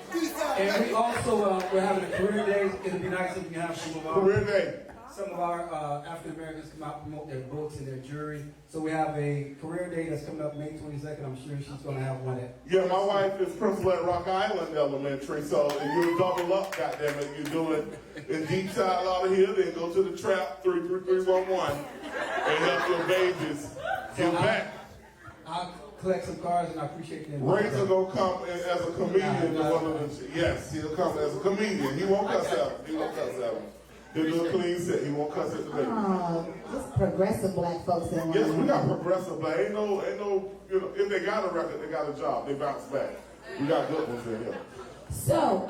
And we also, we're having a career day. It'll be nice if we can have some of our... Career day. some of our African Americans come out and promote their books and their jury. So we have a career day that's coming up May 22nd. I'm sure she's going to have one at. Yeah, my wife is principal at Rock Island Elementary, so you double up, goddammit. You do it in deep side out of here, then go to the trap 33311 and help your babies get back. I'll collect some cards, and I appreciate them. Razor gonna come as a comedian. Yes, he'll come as a comedian. He won't cuss out. He won't cuss out. He'll do a clean set. He won't cuss at the baby. Oh, just progressive black folks in Yes, we got progressive black. Ain't no, you know, if they got a record, they got a job. They bounce back. We got good ones in here. So,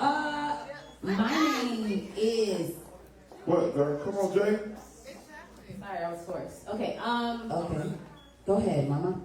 my name is. What, girl? Come on, Jay. Sorry, I was forced. Okay. Okay. Go ahead, Mama.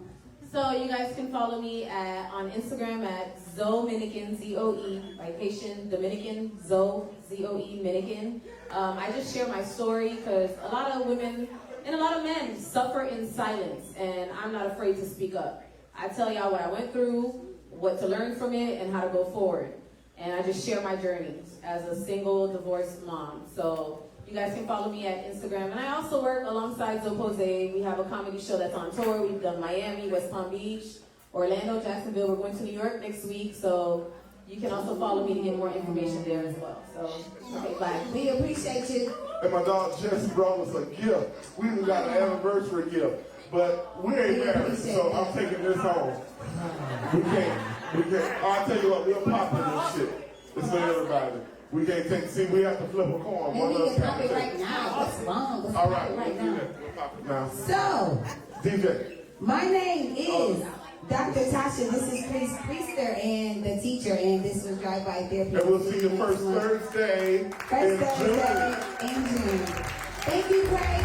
So you guys can follow me on Instagram at Zominican, Z-O-E, like Haitian Dominican, Z-O-E, Minican. I just share my story because a lot of women and a lot of men suffer in silence, and I'm not afraid to speak up. I tell y'all what I went through, what to learn from it, and how to go forward. And I just share my journey as a single divorced mom. So you guys can follow me at Instagram. And I also work alongside Zoe Jose. We have a comedy show that's on tour. We've done Miami, West Palm Beach, Orlando, Jacksonville. We're going to New York next week. So you can also follow me to get more information there as well. So, okay, bye. We appreciate you. And my dog Jesse brought us a gift. We even got an anniversary gift. But we ain't married, so I'm taking this home. We can't. I'll tell you what, we'll pop in this shit. It's for everybody. We can't take, see, we have to flip a coin. Maybe we can pop it right now. What's wrong? Let's All pop right, it right we'll now. do that. We'll pop it now. So, DJ. My name is Dr. Tasha. This is Priester and the teacher, and this was Drive By Therapy. And we'll see you first Thursday in June. Thank you, Craig.